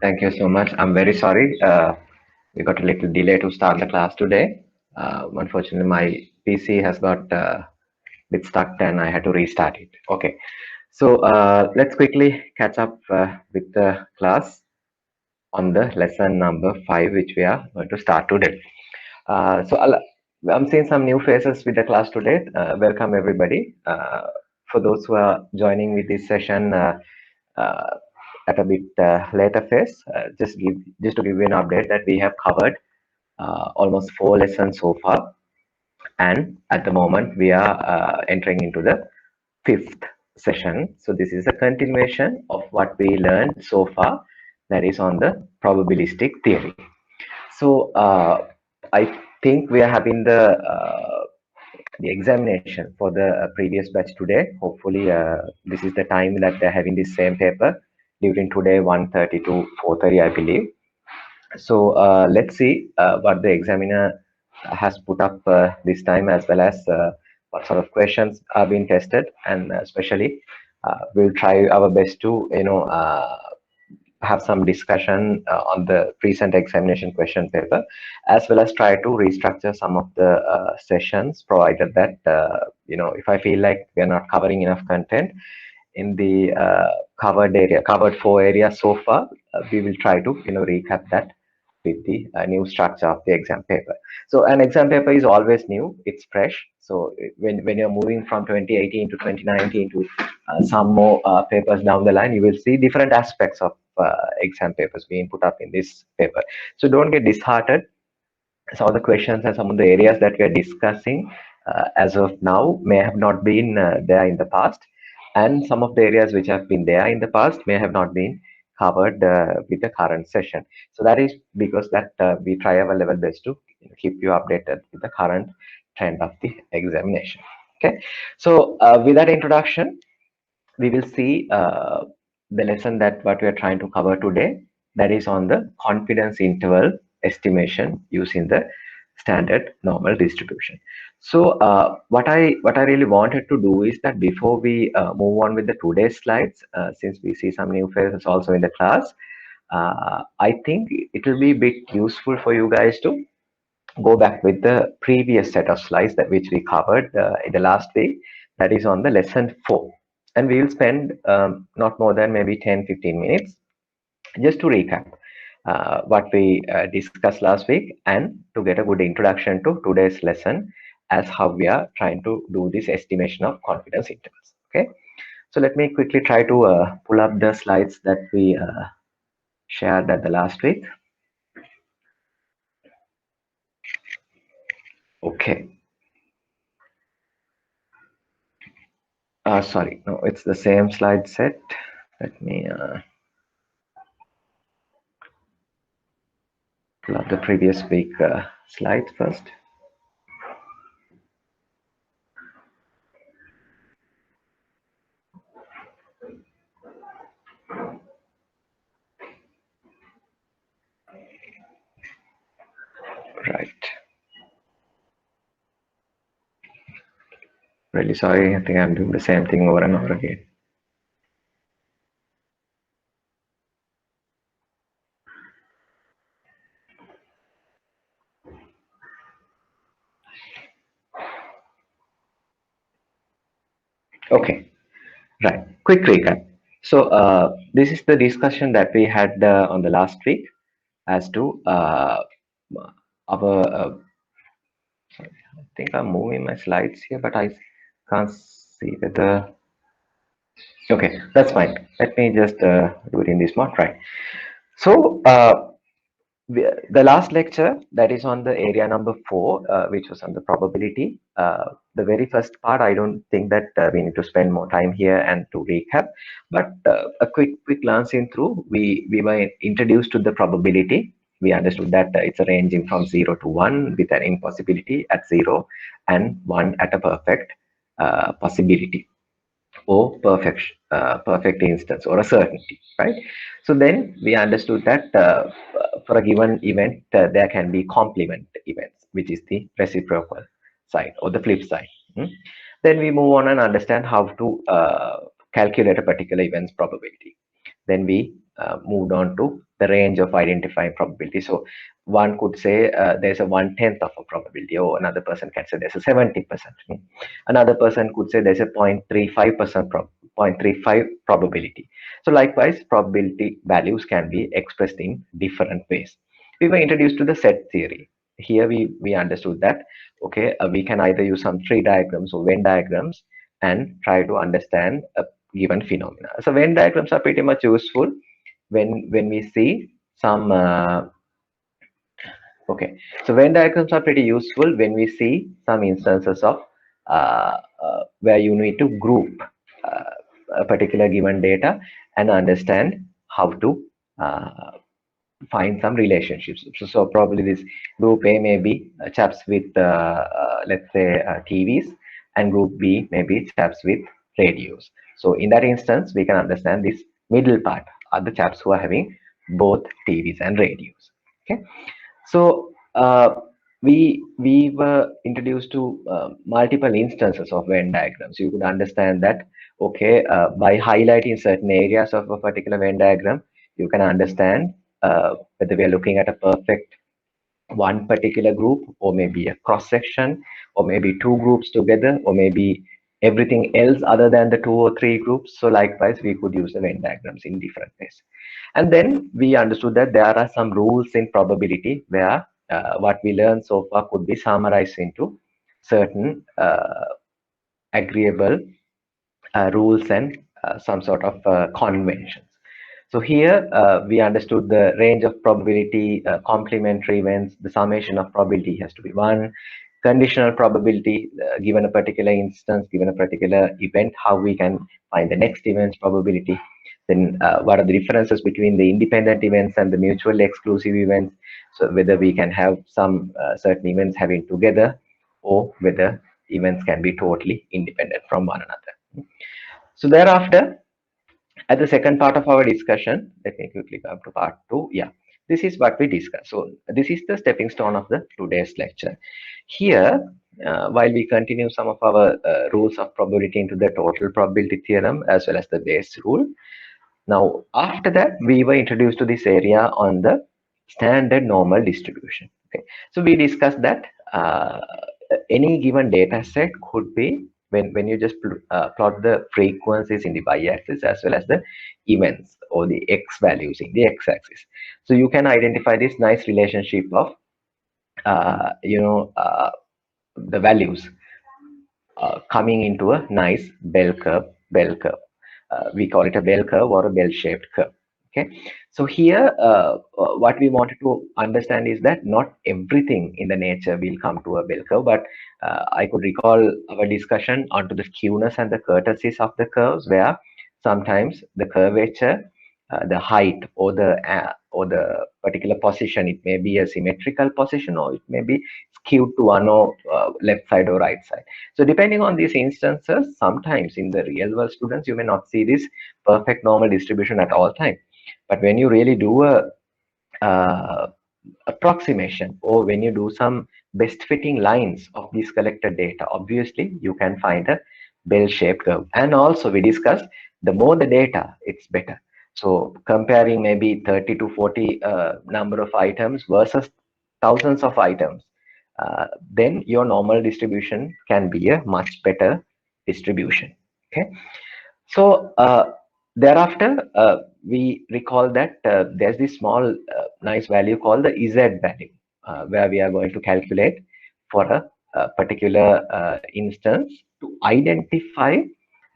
Thank you so much. I'm very sorry. We got a little delay to start the class today. Unfortunately, my PC has got bit stuck and I had to restart it. Okay, so let's quickly catch up with the class on the lesson number 5, which we are going to start today. I'm seeing some new faces with the class today. Welcome everybody. For those who are joining with this session uh, at a bit later phase, just to give you an update that we have covered almost 4 lessons so far, and at the moment we are entering into the 5th session. So this is a continuation of what we learned so far, that is on the probabilistic theory. So I think we are having the examination for the previous batch today. Hopefully, this is the time that they're having this same paper during today 1:30 to 4:30, I believe. So let's see what the examiner has put up this time, as well as what sort of questions are being tested, and especially we'll try our best to have some discussion on the recent examination question paper, as well as try to restructure some of the sessions, provided that if I feel like we are not covering enough content in the covered 4 areas so far, we will try to recap that with the new structure of the exam paper. So an exam paper is always new, it's fresh. So when you're moving from 2018 to 2019 to some more papers down the line, you will see different aspects of exam papers being put up in this paper. So don't get disheartened. Some of the questions and some of the areas that we are discussing as of now may have not been there in the past, and some of the areas which have been there in the past may have not been covered with the current session. So that is because that we try our level best to keep you updated with the current trend of the examination. Okay, so with that introduction, we will see the lesson that what we are trying to cover today, that is on the confidence interval estimation using the standard normal distribution. So what I really wanted to do is that before we move on with the today's slides, since we see some new faces also in the class, I think it will be a bit useful for you guys to go back with the previous set of slides that which we covered in the last week, that is on the lesson 4, and we will spend not more than maybe 10-15 minutes just to recap what we discussed last week, and to get a good introduction to today's lesson, as how we are trying to do this estimation of confidence intervals. Okay, so let me quickly try to pull up the slides that we shared at the last week. Okay, sorry, no, it's the same slide set. Let me pull up the previous week slides first. Right. Really sorry. I think I'm doing the same thing over and over again. Okay. Right. Quick recap. So this is the discussion that we had on the last week as to our. Sorry, I think I'm moving my slides here, but I can't see whether. Okay, that's fine. Let me just do it in this mode. Right. So the last lecture, that is on the area number 4, which was on the probability. The very first part, I don't think that we need to spend more time here and to recap, but a quick glancing through, we were introduced to the probability. We understood that it's a ranging from 0 to 1, with an impossibility at 0 and 1 at a perfect possibility, or perfect instance, or a certainty, right? So then we understood that for a given event, there can be complement events, which is the reciprocal side or the flip side. Then we move on and understand how to calculate a particular event's probability. Then we moved on to the range of identifying probability. So one could say there's a 1/10 of a probability, or another person can say there's a 70%. Another person could say there's a 0.35% 0.35 probability. So likewise, probability values can be expressed in different ways. We were introduced to the set theory. Here we understood that, okay, we can either use some tree diagrams or Venn diagrams and try to understand a given phenomena. So Venn diagrams are pretty much useful when we see some okay. So Venn diagrams are pretty useful when we see some instances of where you need to group uh, a particular given data and understand how to uh, find some relationships. So probably this group A may be chaps with let's say TVs, and group B may be chaps with radios. So in that instance, we can understand this middle part are the chaps who are having both TVs and radios. Okay. So we were introduced to multiple instances of Venn diagrams. You could understand that, okay, by highlighting certain areas of a particular Venn diagram, you can understand whether we are looking at a perfect one particular group, or maybe a cross section, or maybe two groups together, or maybe everything else other than the two or three groups. So likewise, we could use the Venn diagrams in different ways. And then we understood that there are some rules in probability where what we learned so far could be summarized into certain agreeable rules and some sort of conventions. So here we understood the range of probability, complementary events, the summation of probability has to be 1, conditional probability, given a particular instance, given a particular event, how we can find the next event's probability. Then what are the differences between the independent events and the mutually exclusive events? So whether we can have some certain events having together, or whether events can be totally independent from one another. So thereafter, at the second part of our discussion, let me quickly come to part 2. Yeah, this is what we discussed. So this is the stepping stone of the today's lecture. Here, while we continue some of our rules of probability into the total probability theorem as well as the Bayes rule. Now, after that, we were introduced to this area on the standard normal distribution. Okay, so we discussed that any given data set could be, when you just plot the frequencies in the y-axis as well as the events or the x values in the x-axis. So you can identify this nice relationship of the values coming into a nice bell curve. We call it a bell curve or a bell-shaped curve. Okay, so here what we wanted to understand is that not everything in the nature will come to a bell curve, but I could recall our discussion onto the skewness and the curvacies of the curves, where sometimes the curvature, the height, or the particular position, it may be a symmetrical position, or it may be skewed to one or left side or right side. So depending on these instances, sometimes in the real world students, you may not see this perfect normal distribution at all time. But when you really do a approximation, or when you do some best fitting lines of these collected data, obviously you can find a bell-shaped curve. And also we discussed, the more the data, it's better. So comparing maybe 30 to 40 number of items versus thousands of items, then your normal distribution can be a much better distribution. Okay, so thereafter we recall that there's this small nice value called the z value, where we are going to calculate for a particular instance to identify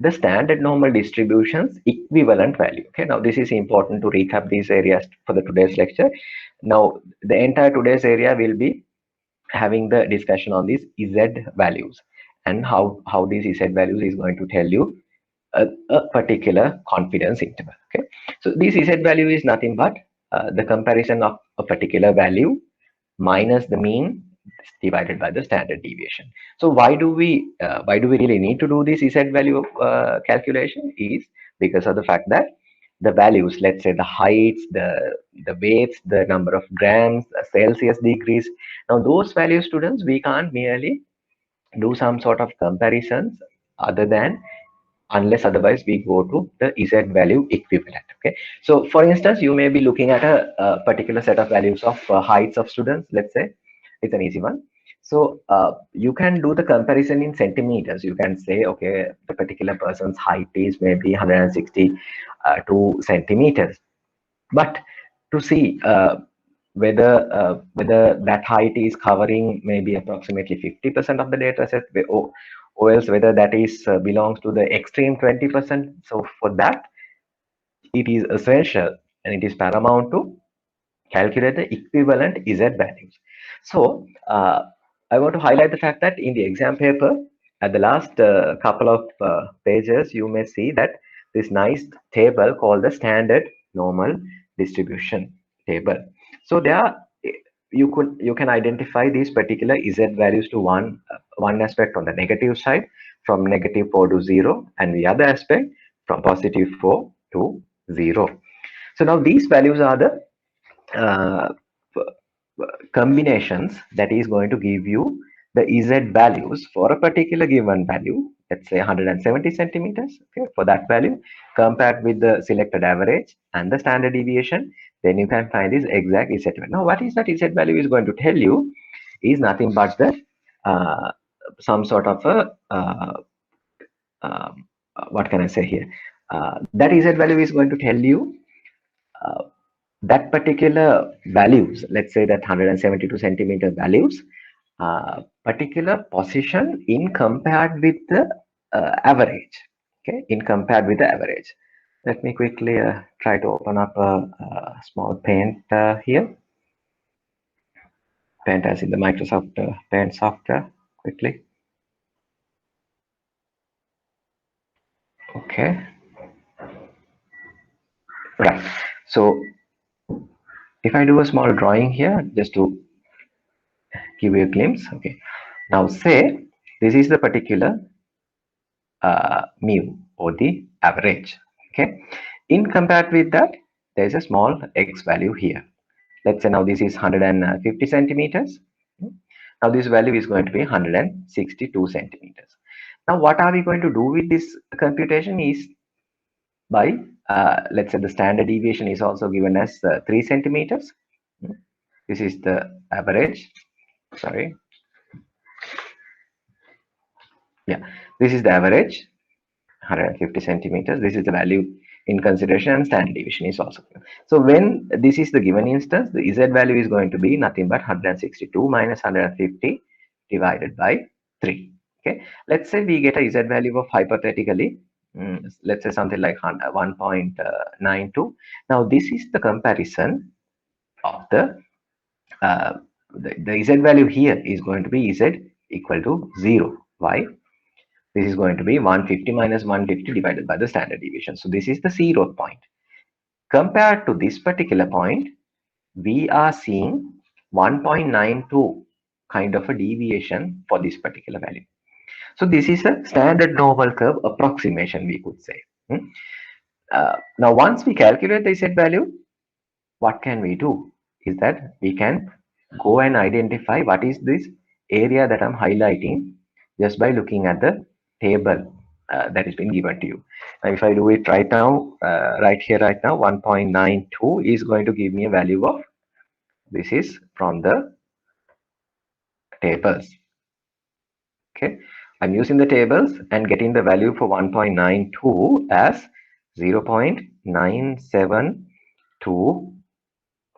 the standard normal distribution's equivalent value. Okay, now this is important to recap these areas for the today's lecture. Now the entire today's area will be having the discussion on these z values, and how these z values is going to tell you a particular confidence interval. Okay, so this z value is nothing but the comparison of a particular value minus the mean divided by the standard deviation. So why do we really need to do this z value calculation? Is because of the fact that the values, let's say the heights, the weights, the number of grams, Celsius degrees. Now those values, students, we can't merely do some sort of comparisons other than unless otherwise we go to the Z value equivalent. Okay, so for instance, you may be looking at a particular set of values of heights of students. Let's say it's an easy one. So you can do the comparison in centimeters. You can say, okay, the particular person's height is maybe 162 centimeters. But to see whether that height is covering maybe approximately 50% of the data set, or else whether that is belongs to the extreme 20%. So for that, it is essential and it is paramount to calculate the equivalent Z values. So I want to highlight the fact that in the exam paper, at the last couple of pages, you may see that this nice table called the standard normal distribution table. So there you can identify these particular Z values to one aspect on the negative side, from -4 to 0, and the other aspect from +4 to 0. So now these values are the uh, combinations that is going to give you the Z values for a particular given value, let's say 170 centimeters, okay, for that value, compared with the selected average and the standard deviation, then you can find this exact Z value. Now, what is that Z value is going to tell you is nothing but the some sort of a what can I say here? That Z value is going to tell you uh, that particular values, let's say that 172 centimeter values, particular position in compared with the average. Okay, in compared with the average. Let me quickly try to open up a small paint here. Paint as in the Microsoft Paint software. Quickly. Okay. Right. So if I do a small drawing here, just to give you a glimpse. Okay. Now say this is the particular mu, or the average. Okay, in compared with that, there is a small x value here. Let's say now this is 150 centimeters. Now this value is going to be 162 centimeters. Now what are we going to do with this computation is by let's say the standard deviation is also given as 3 centimeters. This is the average. Sorry. Yeah, this is the average. 150 centimeters. This is the value in consideration, and standard deviation is also given. So when this is the given instance, the Z value is going to be nothing but 162 minus 150 divided by 3. Okay, let's say we get a Z value of hypothetically, let's say something like 1.92. Now this is the comparison of the Z value here is going to be Z equal to 0. Why? This is going to be 150 minus 150 divided by the standard deviation. So this is the 0th point. Compared to this particular point, we are seeing 1.92 kind of a deviation for this particular value. So this is a standard normal curve approximation, we could say. Now, once we calculate the Z value, what can we do? Is that we can go and identify what is this area that I'm highlighting just by looking at the table that has been given to you. Now, if I do it right now, right here, right now, 1.92 is going to give me a value of, this is from the tables. Okay, I'm using the tables and getting the value for 1.92 as 0.972,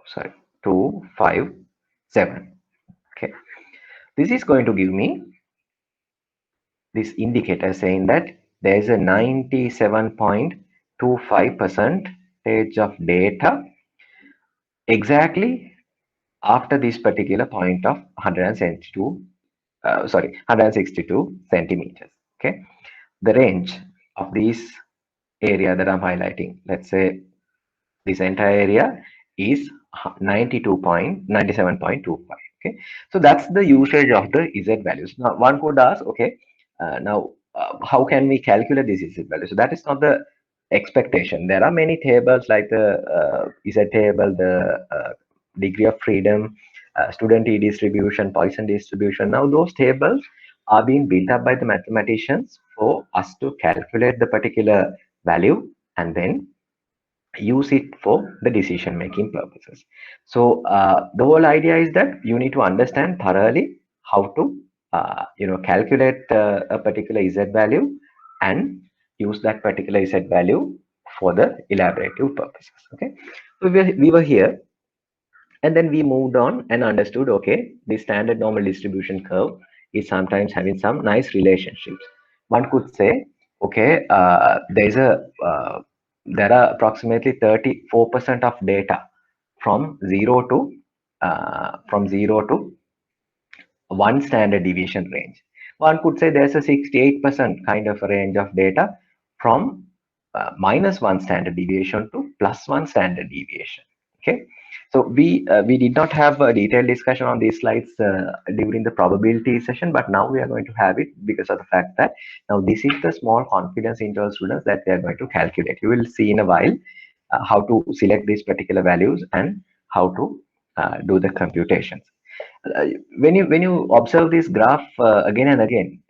sorry, 257. Okay, this is going to give me this indicator saying that there is a 97.25% of data exactly after this particular point of 162 162 centimeters. Okay, the range of this area that I'm highlighting, let's say this entire area is 97.25. Okay, so that's the usage of the Z values. Now one could ask, okay, now how can we calculate this Z value? So that is not the expectation. There are many tables like the Z table, the degree of freedom, student distribution, Poisson distribution. Now those tables are being built up by the mathematicians for us to calculate the particular value and then use it for the decision making purposes. So the whole idea is that you need to understand thoroughly how to calculate a particular z value and use that particular z value for the elaborative purposes. Okay, so we were here, and then we moved on and understood, okay, the standard normal distribution curve is sometimes having some nice relationships. One could say, okay, there are approximately 34% of data from zero to one standard deviation range. One could say there's a 68% kind of a range of data from minus one standard deviation to plus one standard deviation. Okay, so we did not have a detailed discussion on these slides during the probability session, but now we are going to have it because of the fact that now this is the small confidence interval students that we are going to calculate. You will see in a while how to select these particular values and how to do the computations. uh, when you observe this graph again and again,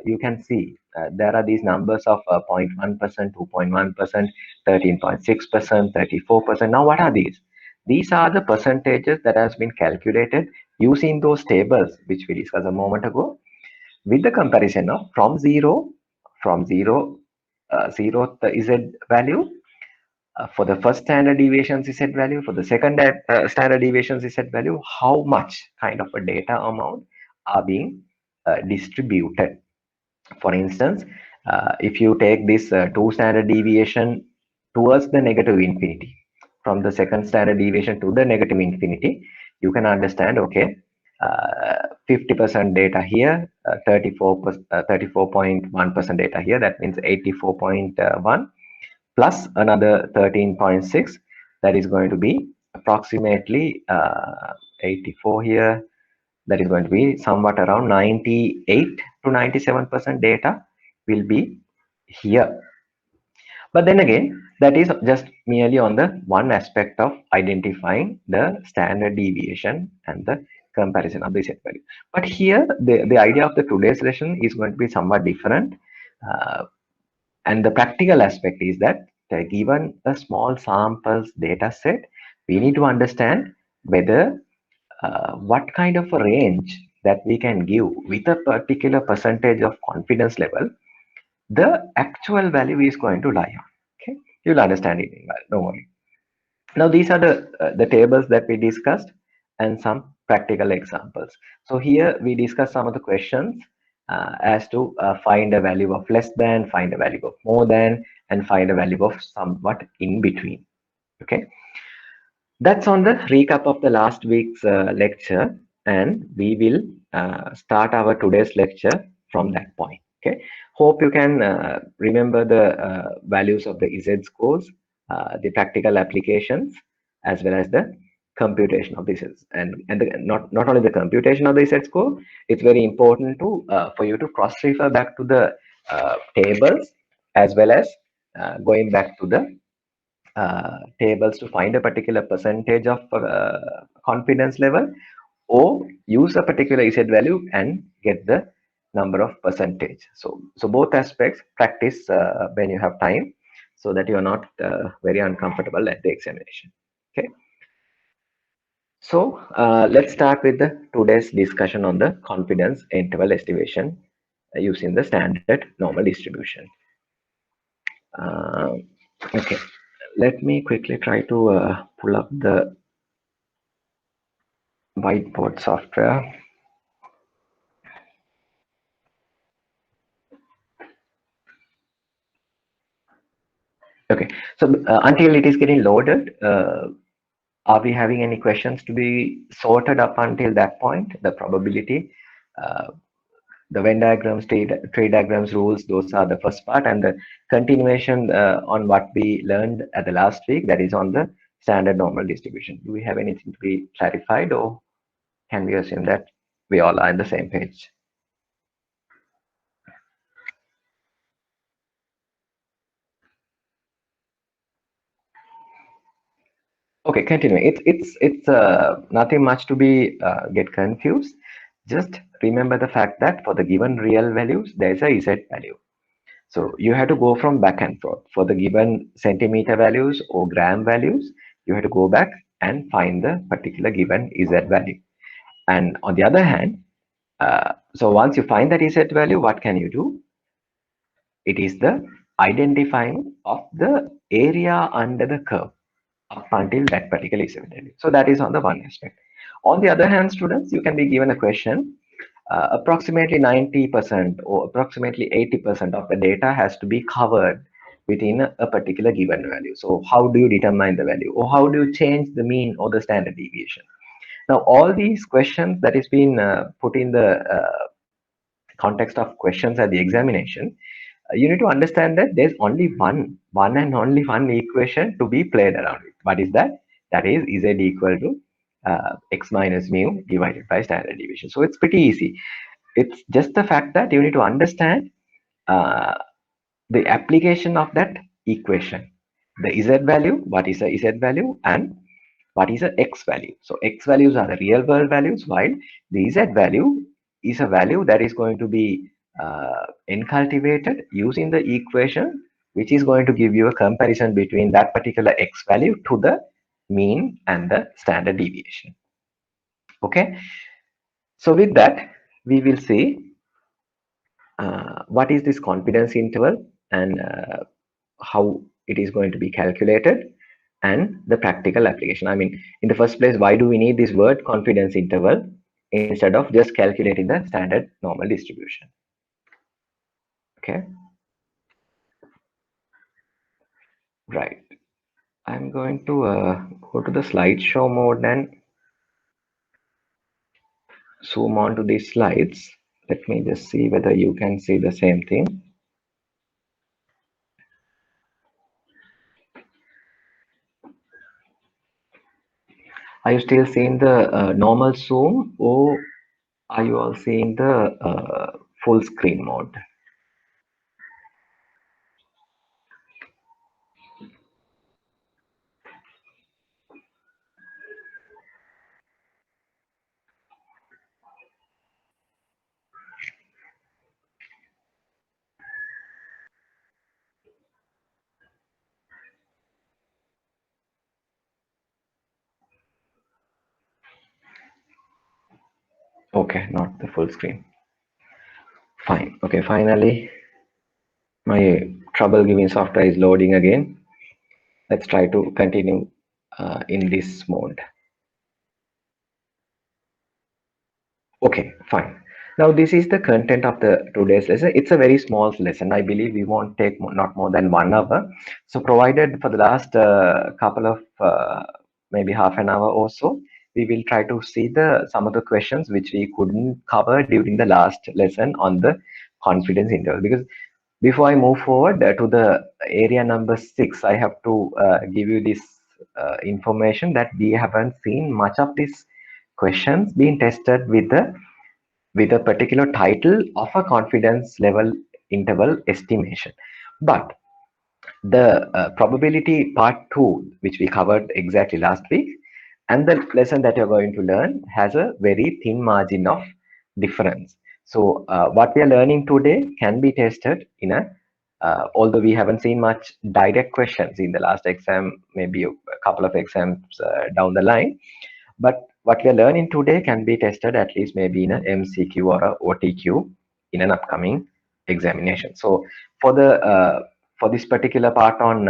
you can see there are these numbers of 0.1%, 2.1%, 13.6%, 34%. Now, what are these? These are the percentages that has been calculated using those tables which we discussed a moment ago, with the comparison of from zero, zeroth z value, for the first standard deviation z value, for the second standard deviation z value, how much kind of a data amount are being distributed. For instance, if you take this two standard deviation towards the negative infinity, from the second standard deviation to the negative infinity, you can understand, okay, 50% data here, 34.1% data here, that means 84.1 plus another 13.6, that is going to be approximately 84 here, that is going to be somewhat around 98 to 97% data will be here. But then again, that is just merely on the one aspect of identifying the standard deviation and the comparison of the set value. But here, the idea of the today's lesson is going to be somewhat different. And the practical aspect is that given a small samples data set, we need to understand whether what kind of a range that we can give with a particular percentage of confidence level, the actual value is going to lie on. Okay, you'll understand it in a while, don't worry. Now, these are the tables that we discussed and some practical examples. So here we discuss some of the questions as to find a value of less than, find a value of more than, and find a value of somewhat in between. Okay, that's on the recap of the last week's lecture, and we will start our today's lecture from that point. Okay, hope you can remember the values of the z scores, the practical applications, as well as the computation of this, not only the computation of the z score. It's very important to for you to cross refer back to the tables, as well as going back to the tables to find a particular percentage of confidence level, or use a particular z value and get the number of percentage. So both aspects practice when you have time, so that you are not very uncomfortable at the examination. Okay, so let's start with the today's discussion on the confidence interval estimation using the standard normal distribution. uh, okay, let me quickly try to pull up the whiteboard software. Okay, so until it is getting loaded, are we having any questions to be sorted up until that point? The probability, uh, the Venn diagrams, tree diagrams, rules, those are the first part, and the continuation on what we learned at the last week, that is on the standard normal distribution. Do we have anything to be clarified, or can we assume that we all are on the same page? Okay, continue. It's nothing much to be get confused. Just remember the fact that for the given real values, there is a z value. So you have to go from back and forth. For the given centimeter values or gram values, you have to go back and find the particular given Z value. And on the other hand, so once you find that Z value, what can you do? It is the identifying of the area under the curve up until that particular Z value. So that is on the one aspect. On the other hand, students, you can be given a question. Approximately 90% or approximately 80% of the data has to be covered within a particular given value. So how do you determine the value, or how do you change the mean or the standard deviation? Now, all these questions that is being put in the context of questions at the examination, you need to understand that there's only one and only one equation to be played around with. What is that? That is Z equal to x minus mu divided by standard deviation. So it's pretty easy. It's just the fact that you need to understand uh, the application of that equation. The Z value, what is a Z value, and what is a X value. So X values are the real world values, while the Z value is a value that is going to be incultivated using the equation, which is going to give you a comparison between that particular X value to the mean and the standard deviation. Okay. So with that, we will see what is this confidence interval, and how it is going to be calculated, and the practical application. I mean, in the first place, why do we need this word confidence interval instead of just calculating the standard normal distribution? Okay, right. I'm going to go to the slideshow mode and zoom on to these slides. Let me just see whether you can see the same thing. Are you still seeing the normal zoom, or are you all seeing the full screen mode? Okay, not the full screen. Fine. Okay, finally, my trouble giving software is loading again. Let's try to continue in this mode. Okay, fine. Now this is the content of the today's lesson. It's a very small lesson. I believe we won't take not more than 1 hour. So provided for the last couple of maybe half an hour or so, we will try to see the some of the questions which we couldn't cover during the last lesson on the confidence interval. Because before I move forward to the area number 6, I have to give you this information that we haven't seen much of these questions being tested with a particular title of a confidence level interval estimation. But the probability part 2, which we covered exactly last week, and the lesson that you're going to learn has a very thin margin of difference. So what we are learning today can be tested in a although we haven't seen much direct questions in the last exam, maybe a couple of exams down the line, but what we are learning today can be tested at least maybe in an MCQ or a OTQ in an upcoming examination. So for the for this particular part on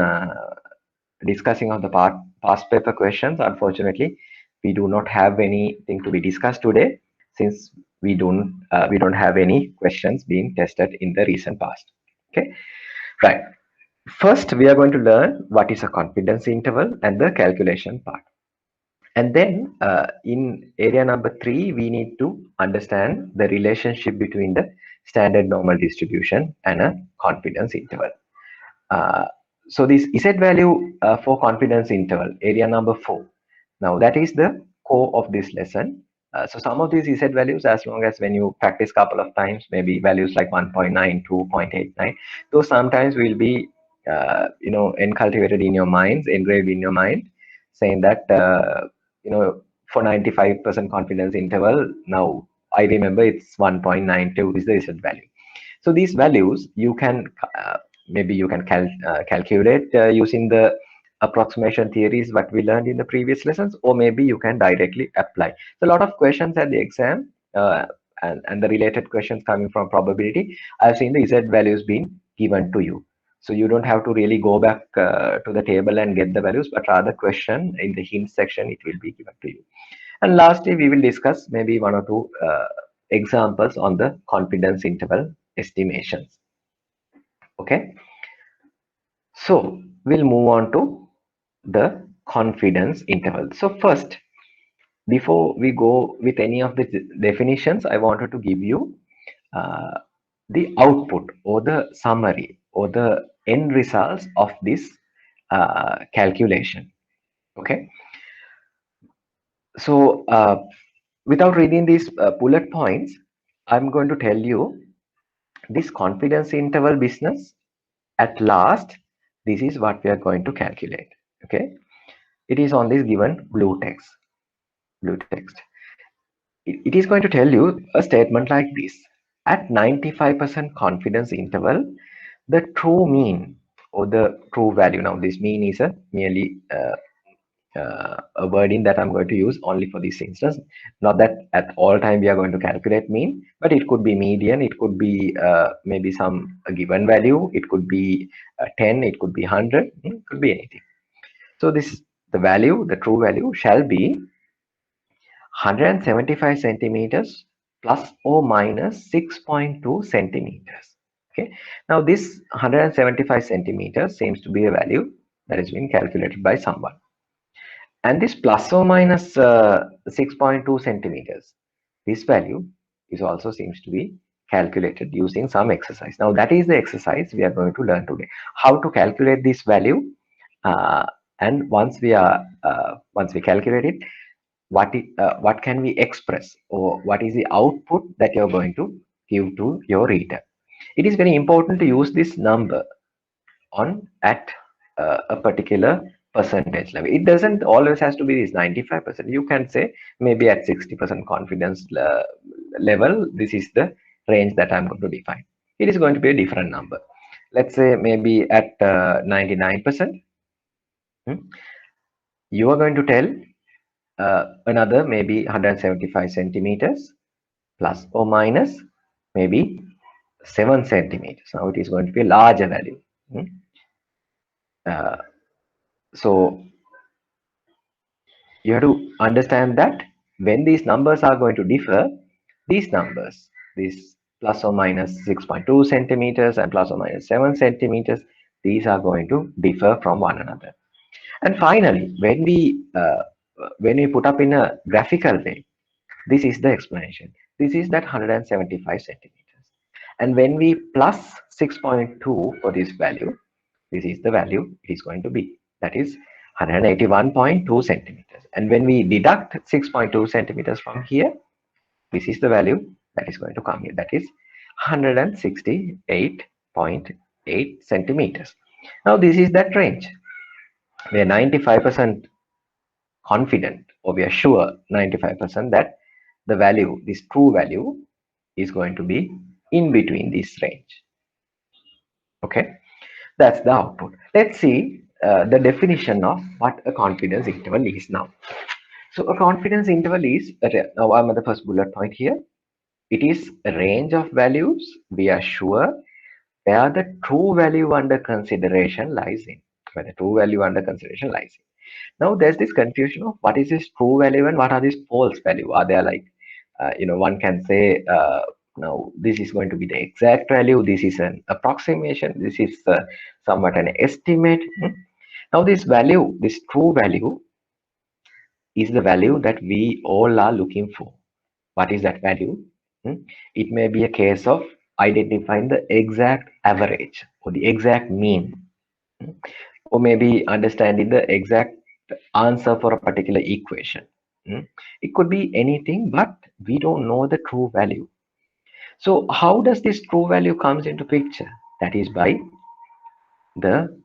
discussing of the past paper questions, unfortunately, we do not have anything to be discussed today, since we don't have any questions being tested in the recent past. Okay, right. First, we are going to learn what is a confidence interval and the calculation part. And then in area number 3, we need to understand the relationship between the standard normal distribution and a confidence interval. Uh, so this Z value for confidence interval, area number 4. Now that is the core of this lesson. So some of these Z values, as long as when you practice couple of times, maybe values like 1.9, 2.89, those sometimes will be inculcated in your minds, engraved in your mind, saying that for 95% confidence interval, now I remember it's 1.92 is the Z value. So these values you can maybe you can calculate using the approximation theories what we learned in the previous lessons, or maybe you can directly apply. So a lot of questions at the exam and the related questions coming from probability, I've seen the Z values being given to you. So you don't have to really go back to the table and get the values, but rather question in the hint section, it will be given to you. And lastly, we will discuss maybe one or two examples on the confidence interval estimations. Okay. So we'll move on to the confidence interval. So first, before we go with any of the definitions, I wanted to give you uh, the output or the summary or the end results of this calculation. Okay. So without reading these bullet points, I'm going to tell you this confidence interval business. At last, this is what we are going to calculate. Okay. It is on this given blue text. It is going to tell you a statement like this. At 95% confidence interval, the true mean or the true value. Now, this mean is a merely a wording that I'm going to use only for this instance. Not that at all time we are going to calculate mean, but it could be median, it could be maybe some a given value, it could be 10, it could be 100, it could be anything. So this the value, the true value shall be 175 centimeters plus or minus 6.2 centimeters. Okay. Now this 175 centimeters seems to be a value that has been calculated by someone. And this plus or minus 6.2 centimeters, this value is also seems to be calculated using some exercise. Now that is the exercise we are going to learn today. How to calculate this value, and once we calculate it, what can we express, or what is the output that you're going to give to your reader. It is very important to use this number on at a particular percentage level. It doesn't always has to be this 95%. You can say maybe at 60% confidence level, this is the range that I'm going to define. It is going to be a different number. Let's say maybe at 99%, you are going to tell another maybe 175 centimeters plus or minus maybe 7 centimeters. Now it is going to be a larger value. So you have to understand that when these numbers are going to differ, these numbers, this plus or minus 6.2 centimeters and plus or minus 7 centimeters, these are going to differ from one another. And finally, when we put up in a graphical way, this is the explanation. This is that 175 centimeters. And when we plus 6.2 for this value, this is the value it is going to be. That is 181.2 centimeters. And when we deduct 6.2 centimeters from here, this is the value that is going to come here. That is 168.8 centimeters. Now this is that range. We are 95% confident, or we are sure 95% that the value, this true value, is going to be in between this range. Okay, that's the output. Let's see the definition of what a confidence interval is now. So a confidence interval is, now I'm at the first bullet point here. It is a range of values we are sure where the true value under consideration lies in. Where the true value under consideration lies in. Now there's this confusion of what is this true value and what are these false value. Are there like, one can say, now this is going to be the exact value, this is an approximation, this is somewhat an estimate. Now this value, this true value, is the value that we all are looking for. What is that value? It may be a case of identifying the exact average or the exact mean, or maybe understanding the exact answer for a particular equation. It could be anything, but we don't know the true value. So how does this true value comes into picture? That is by the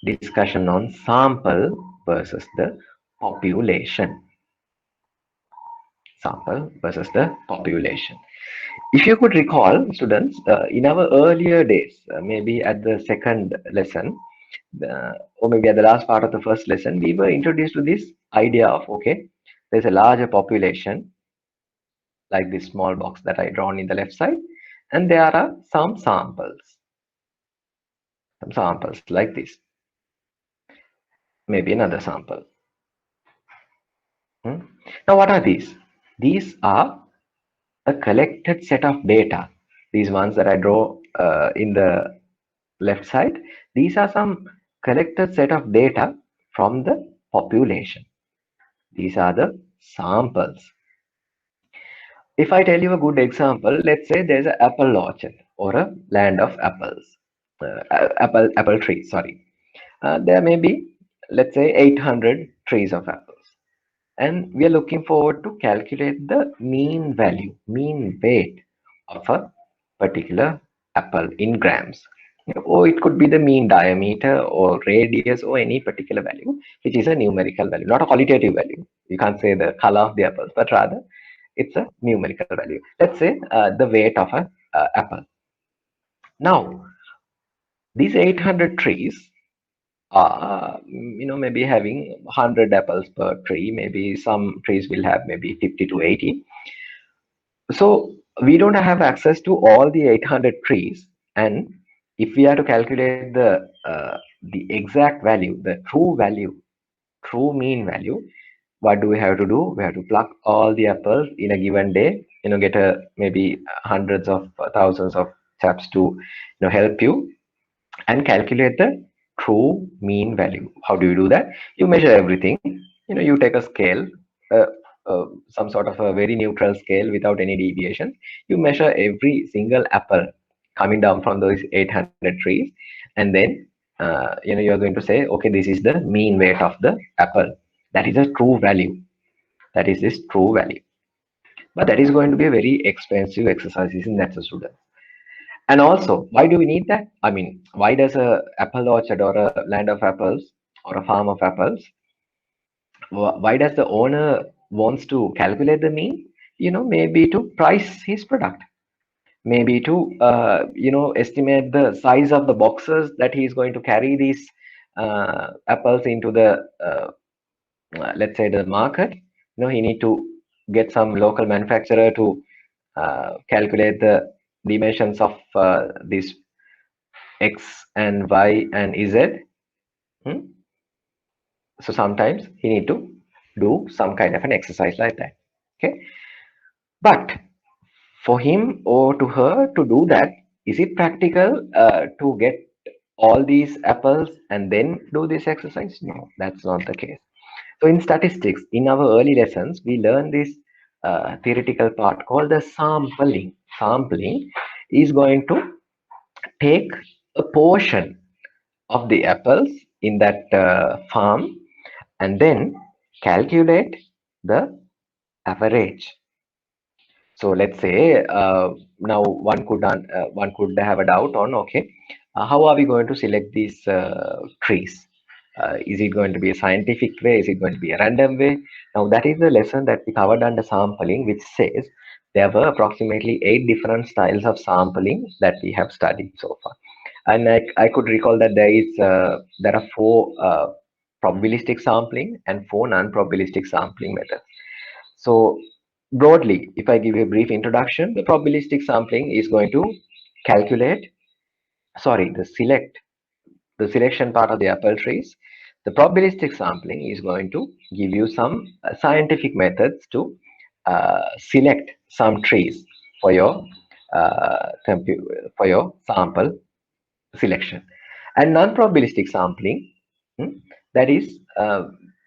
discussion on sample versus the population. Sample versus the population. If you could recall, students, in our earlier days, maybe at the second lesson, or maybe at the last part of the first lesson, we were introduced to this idea of, okay, there's a larger population, like this small box that I drawn in the left side, and there are some samples like this, maybe another sample. Hmm? Now, what are these? These are a collected set of data. These ones that I draw in the left side, these are some collected set of data from the population. These are the samples. If I tell you a good example, let's say there's an apple orchard or a land of apples, apple tree. Sorry, there may be, let's say, 800 trees of apples, and we are looking forward to calculate the mean value, mean weight of a particular apple in grams. Or it could be the mean diameter or radius or any particular value, which is a numerical value, not a qualitative value. You can't say the color of the apples, but rather it's a numerical value. Let's say the weight of a apple. Now, these 800 trees are, maybe having 100 apples per tree. Maybe some trees will have maybe 50 to 80. So we don't have access to all the 800 trees, and if we are to calculate the exact value, the true value, true mean value, what do we have to do? We have to pluck all the apples in a given day. Get maybe hundreds of thousands of chaps to help you and calculate the true mean value. How do you do that? You measure everything. You take a scale, uh, some sort of a very neutral scale without any deviation. You measure every single apple coming down from those 800 trees, and then you're going to say, okay, this is the mean weight of the apple. That is a true value. That is this true value. But that is going to be a very expensive exercise, isn't that, so student? And also, why do we need that? I mean, why does a apple orchard or a land of apples or a farm of apples, why does the owner wants to calculate the mean? Maybe to price his product, maybe to estimate the size of the boxes that he is going to carry these apples into the let's say the market. He need to get some local manufacturer to calculate the dimensions of this X and Y and Z. Hmm? So sometimes he need to do some kind of an exercise like that. Okay, but for him or to her to do that, is it practical to get all these apples and then do this exercise? No, that's not the case. So in statistics, in our early lessons, we learn this theoretical part called the sampling. Sampling is going to take a portion of the apples in that farm and then calculate the average. So let's say now one could have a doubt on, okay, how are we going to select these trees? Is it going to be a scientific way? Is it going to be a random way? Now that is the lesson that we covered under sampling, which says there were approximately 8 different styles of sampling that we have studied so far. And I could recall that there are 4 probabilistic sampling and 4 non-probabilistic sampling methods. So broadly, if I give you a brief introduction, the probabilistic sampling is going to calculate, sorry, the selection part of the apple trees. The probabilistic sampling is going to give you some scientific methods to select some trees for your for your sample selection. And non-probabilistic sampling, that is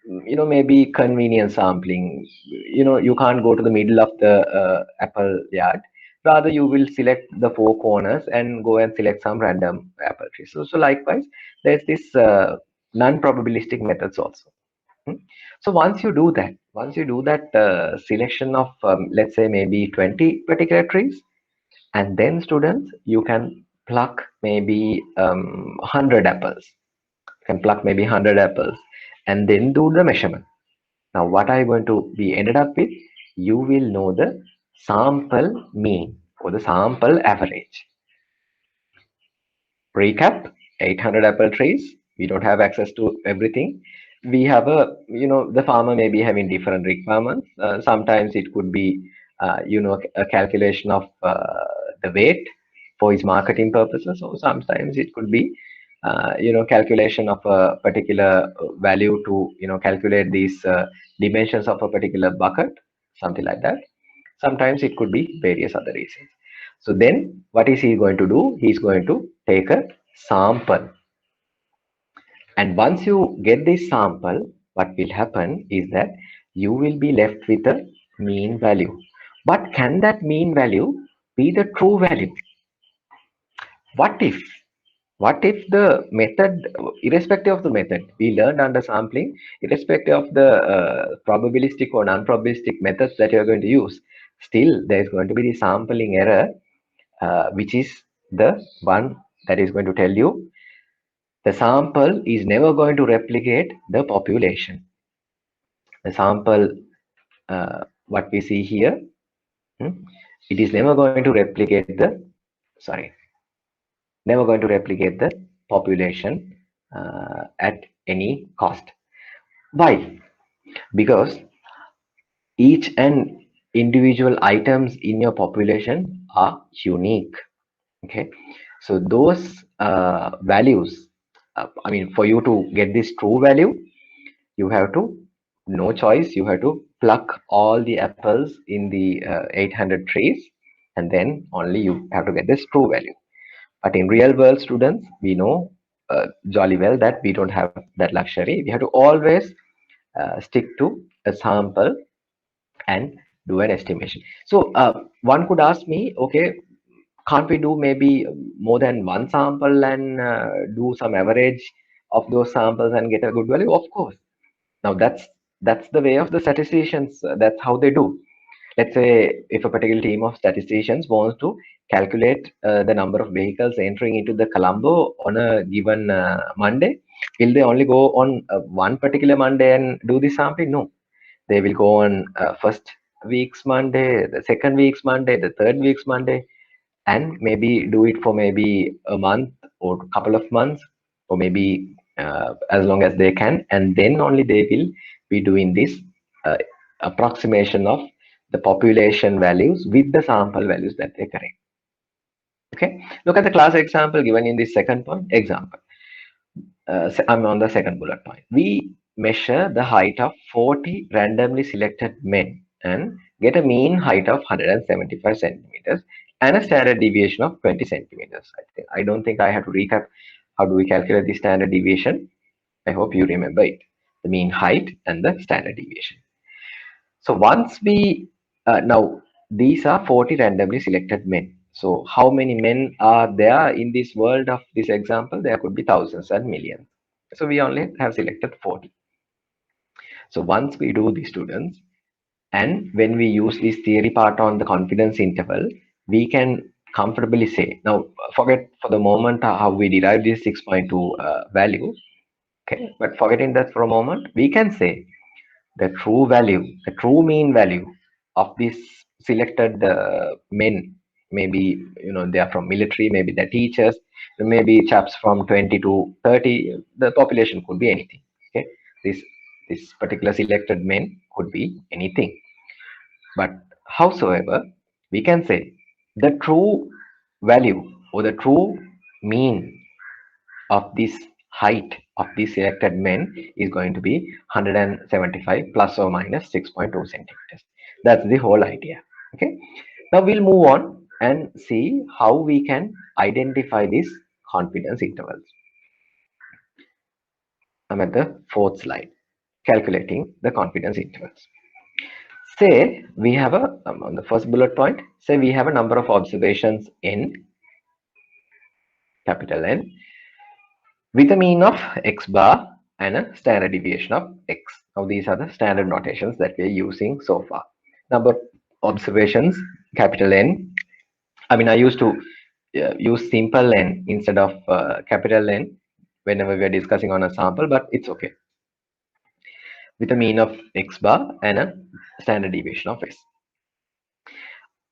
maybe convenience sampling. You can't go to the middle of the apple yard, rather you will select the 4 corners and go and select some random apple trees. So likewise, there's this non-probabilistic methods also. Hmm. So once you do that selection of let's say maybe 20 particular trees, and then students, you can pluck maybe 100 apples. You can pluck maybe 100 apples and then do the measurement. Now what are you going to be ended up with? You will know the sample mean or the sample average. Recap: 800 apple trees. We don't have access to everything. We have the farmer may be having different requirements. Sometimes it could be, a calculation of the weight for his marketing purposes, or sometimes it could be, calculation of a particular value to, calculate these dimensions of a particular bucket, something like that. Sometimes it could be various other reasons. So then what is he going to do? He's going to take a sample. And once you get this sample, what will happen is that you will be left with a mean value. But can that mean value be the true value? What if? What if the method, irrespective of the method, we learned under sampling, irrespective of the probabilistic or non-probabilistic methods that you're going to use, still there's going to be the sampling error, which is the one that is going to tell you the sample is never going to replicate the population. The sample, what we see here, it is never going to replicate never going to replicate the population at any cost. Why? Because each and individual items in your population are unique. Okay, so those values, I mean, for you to get this true value, you have to, no choice, you have to pluck all the apples in the 800 trees, and then only you have to get this true value. But in real world, students, we know jolly well that we don't have that luxury. We have to always stick to a sample and do an estimation. So one could ask me, okay, can't we do maybe more than one sample and do some average of those samples and get a good value? Of course. Now that's the way of the statisticians. That's how they do. Let's say if a particular team of statisticians wants to calculate the number of vehicles entering into the Colombo on a given Monday, will they only go on one particular Monday and do the sampling? No, they will go on first week's Monday, the second week's Monday, the third week's Monday, and maybe do it for maybe a month or a couple of months, or maybe as long as they can, and then only they will be doing this uh, approximation of the population values with the sample values that they correct. Okay, look at the class example given in this second point. Example, I'm on the second bullet point. We measure the height of 40 randomly selected men and get a mean height of 175 centimeters and a standard deviation of 20 centimeters. I don't think I have to recap how do we calculate the standard deviation. I hope you remember it, the mean height and the standard deviation. So once we, now these are 40 randomly selected men. So how many men are there in this world of this example? There could be thousands and millions. So we only have selected 40. So once we do the students, and when we use this theory part on the confidence interval, we can comfortably say, now forget for the moment how we derive this 6.2 value. Okay, but forgetting that for a moment, we can say the true value, the true mean value of this selected men, maybe they are from military, maybe they're teachers, maybe chaps from 20 to 30, the population could be anything. Okay, this particular selected men could be anything. But howsoever, we can say the true value or the true mean of this height of the selected men is going to be 175 plus or minus 6.2 centimeters. That's the whole idea. Okay. Now we'll move on and see how we can identify these confidence intervals. I'm at the fourth slide, calculating the confidence intervals. Say we have on the first bullet point, say we have a number of observations n, capital N, with a mean of x bar and a standard deviation of x. Now these are the standard notations that we're using so far. Number of observations, capital N. I mean, I used to use simple N instead of capital N whenever we're discussing on a sample, but it's okay. With a mean of x bar and a standard deviation of s.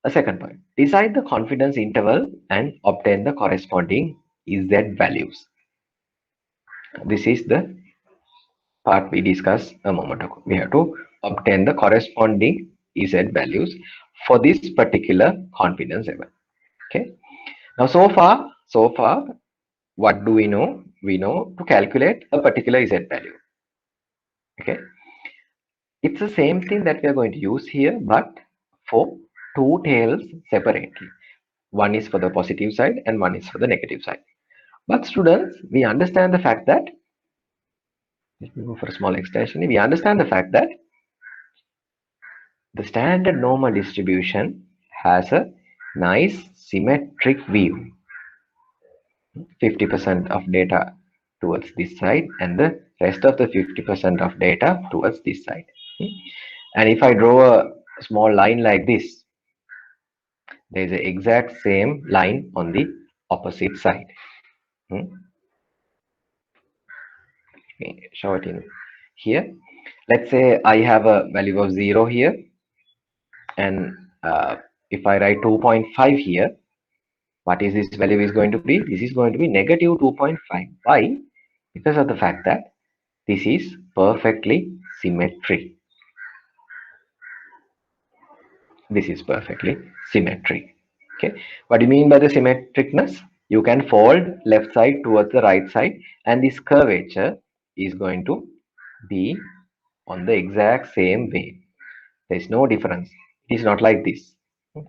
A second point, decide the confidence interval and obtain the corresponding Z values. This is the part we discussed a moment ago. We have to obtain the corresponding Z values for this particular confidence level. Okay. Now, so far, what do we know? We know to calculate a particular Z value. Okay. It's the same thing that we are going to use here, but for two tails separately. One is for the positive side and one is for the negative side. But students, we understand the fact that, let me go for a small extension. We understand the fact that the standard normal distribution has a nice symmetric view. 50% of data towards this side and the rest of the 50% of data towards this side. And if I draw a small line like this, there is the exact same line on the opposite side. Show it in here. Let's say I have a value of 0 here, and if I write 2.5 here, what is this value is going to be? This is going to be negative 2.5. Why? Because of the fact that this is perfectly symmetric. This is perfectly symmetric. Okay, what do you mean by the symmetricness? You can fold left side towards the right side, and this curvature is going to be on the exact same way. There is no difference. It is not like this.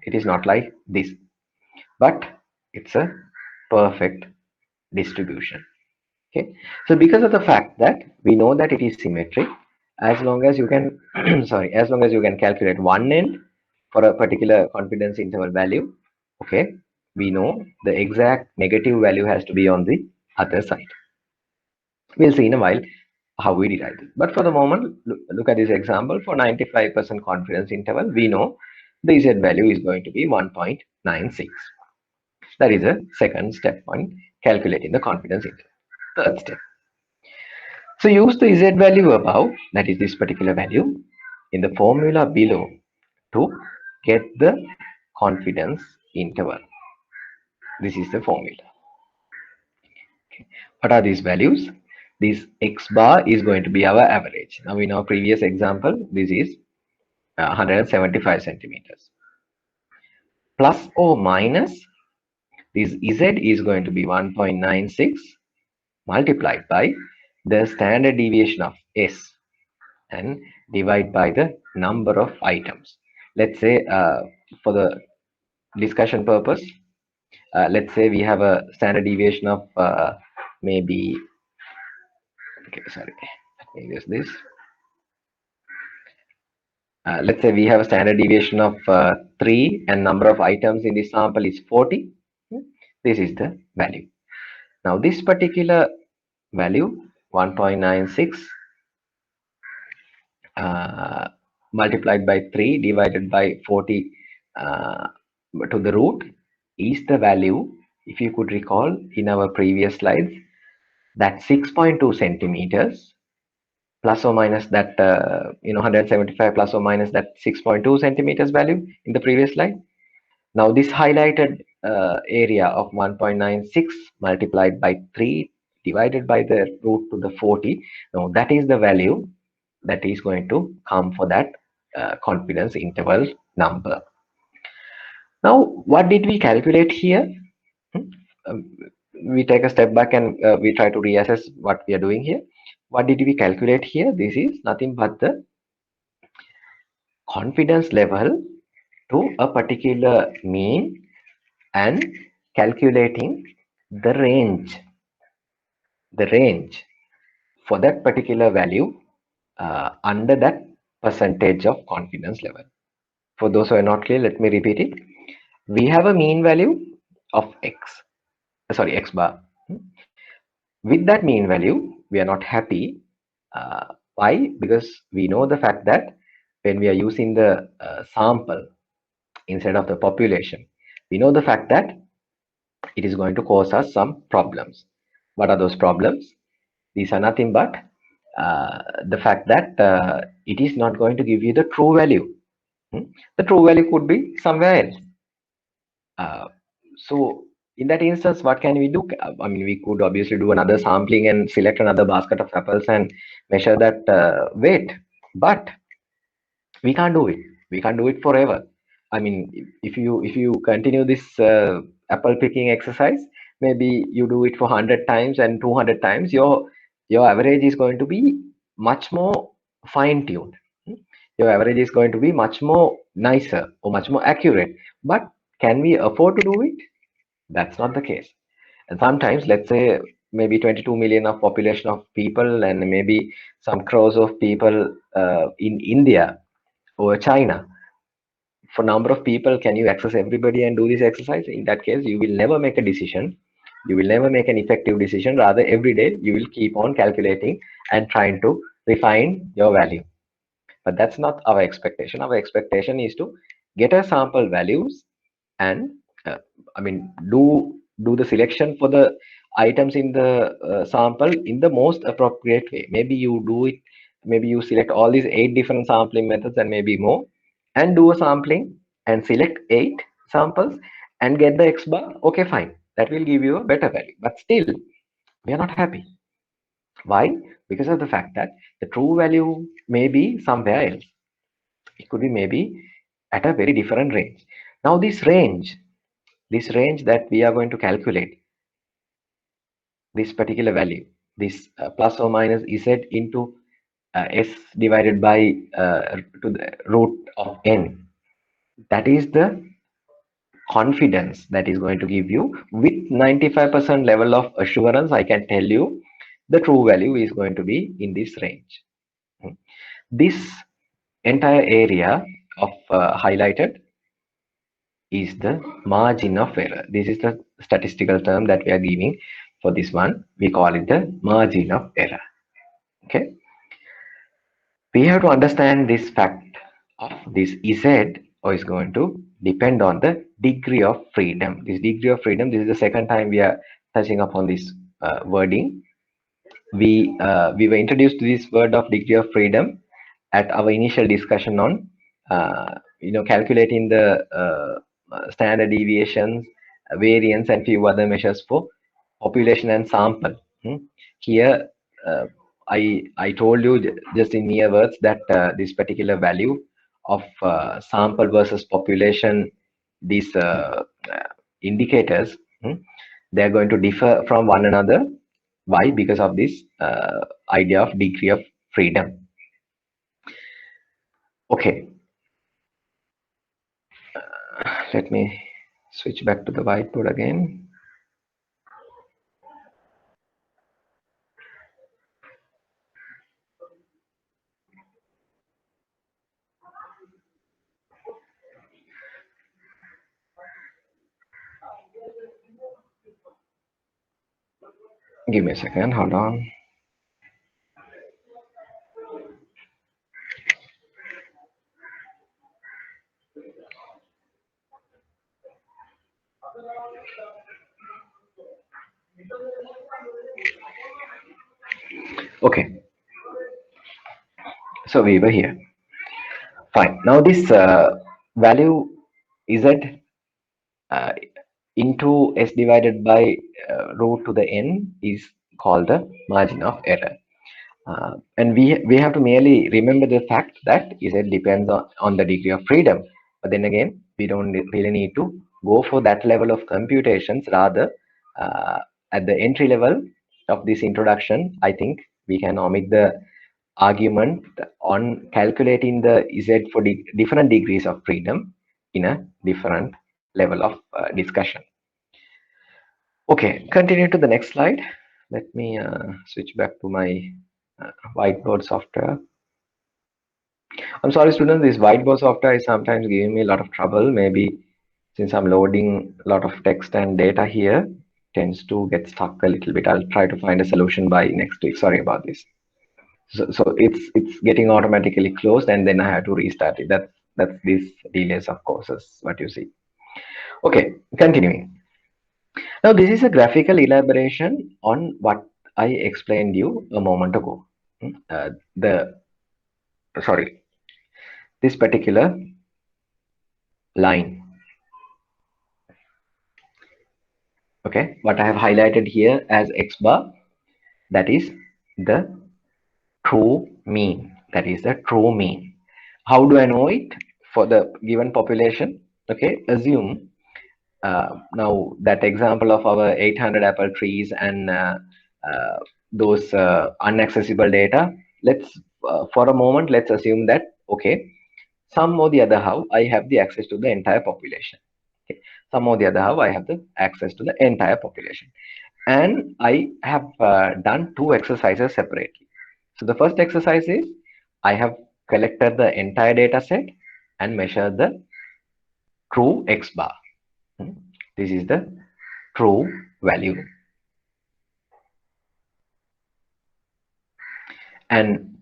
It is not like this, but it's a perfect distribution. Okay, so because of the fact that we know that it is symmetric, as long as you can as long as you can calculate one end for a particular confidence interval value, okay, we know the exact negative value has to be on the other side. We'll see in a while how we derive it. But for the moment, look at this example. For 95% confidence interval, we know the Z value is going to be 1.96. That is a second step on calculating the confidence interval. Third step. So use the Z value above, that is this particular value, in the formula below to get the confidence interval. This is the formula. Okay. What are these values? This X bar is going to be our average. Now in our previous example, this is 175 centimeters. Plus or minus, this Z is going to be 1.96 multiplied by the standard deviation of S and divide by the number of items. Let's say for the discussion purpose, let's say we have a standard deviation of maybe, okay, sorry, let me use this. Let's say we have a standard deviation of 3 and number of items in this sample is 40. This is the value. Now this particular value 1.96 multiplied by 3 divided by 40 to the root is the value, if you could recall in our previous slides, that 6.2 centimeters plus or minus that 175 plus or minus that 6.2 centimeters value in the previous slide. Now this highlighted area of 1.96 multiplied by 3 divided by the root to the 40, now that is the value that is going to come for that confidence interval number. Now what did we calculate here? We take a step back and we try to reassess what we are doing here. What did we calculate here? This is nothing but the confidence level to a particular mean and calculating the range for that particular value under that percentage of confidence level. For those who are not clear, let me repeat it. We have a mean value of x bar. With that mean value, we are not happy. Why? Because we know the fact that when we are using the sample instead of the population, we know the fact that it is going to cause us some problems. What are those problems? These are nothing but the fact that it is not going to give you the true value. The true value could be somewhere else. So in that instance, what can we do? I mean, we could obviously do another sampling and select another basket of apples and measure that weight, but we can't do it. We can't do it forever. I mean, if you continue this apple picking exercise, maybe you do it for 100 times and 200 times, your average is going to be much more fine tuned. Your average is going to be much more nicer or much more accurate. But can we afford to do it? That's not the case. And sometimes, let's say, maybe 22 million of population of people and maybe some crores of people in India or China. For number of people, can you access everybody and do this exercise? In that case, you will never make a decision. You will never make an effective decision. Rather, every day you will keep on calculating and trying to refine your value. But that's not our expectation. Our expectation is to get a sample values and uh, I mean do the selection for the items in the sample in the most appropriate way. Maybe you do it. Maybe you select all these 8 different sampling methods and maybe more, and do a sampling and select 8 samples and get the X bar. Okay, fine. That will give you a better value. But still, we are not happy. Why? Because of the fact that the true value may be somewhere else. It could be maybe at a very different range. Now, this range that we are going to calculate, this particular value, this plus or minus z into s divided by to the root of n, that is the confidence that is going to give you with 95% level of assurance. I can tell you the true value is going to be in this range. This entire area of highlighted is the margin of error. This is the statistical term that we are giving for this one. We call it the margin of error. Okay. We have to understand this fact of this Z is going to depend on the degree of freedom. This degree of freedom, this is the second time we are touching upon this wording. We were introduced to this word of degree of freedom at our initial discussion on calculating the standard deviations, variance, and few other measures for population and sample. Here, I told you just in mere words that this particular value of sample versus population, these indicators, they are going to differ from one another. Why? Because of this idea of degree of freedom. Okay, let me switch back to the whiteboard again. Give me a second, hold on. Okay, so we were here. Fine. Now this value z into s divided by root to the n is called the margin of error. And we have to merely remember the fact that Z depends on the degree of freedom. But then again, we don't really need to go for that level of computations. Rather, at the entry level of this introduction, I think we can omit the argument on calculating the Z for different degrees of freedom in a different level of discussion. Okay, continue to the next slide. Let me switch back to my whiteboard software. I'm sorry, students, this whiteboard software is sometimes giving me a lot of trouble. Maybe since I'm loading a lot of text and data here, tends to get stuck a little bit. I'll try to find a solution by next week. Sorry about this. So it's getting automatically closed and then I have to restart it. That's these delays of courses, what you see. Okay, continuing. Now this is a graphical elaboration on what I explained you a moment ago. This particular line, Okay, what I have highlighted here as X bar, that is the true mean. That is the true mean. How do I know it? For the given population, okay, assume now that example of our 800 apple trees and uh, those inaccessible data, let's for a moment let's assume that, okay, some or the other how I have the access to the entire population. Okay, some or the other how I have the access to the entire population, and I have done two exercises separately. So the first exercise is I have collected the entire data set and measured the true X bar. Hmm. This is the true value. And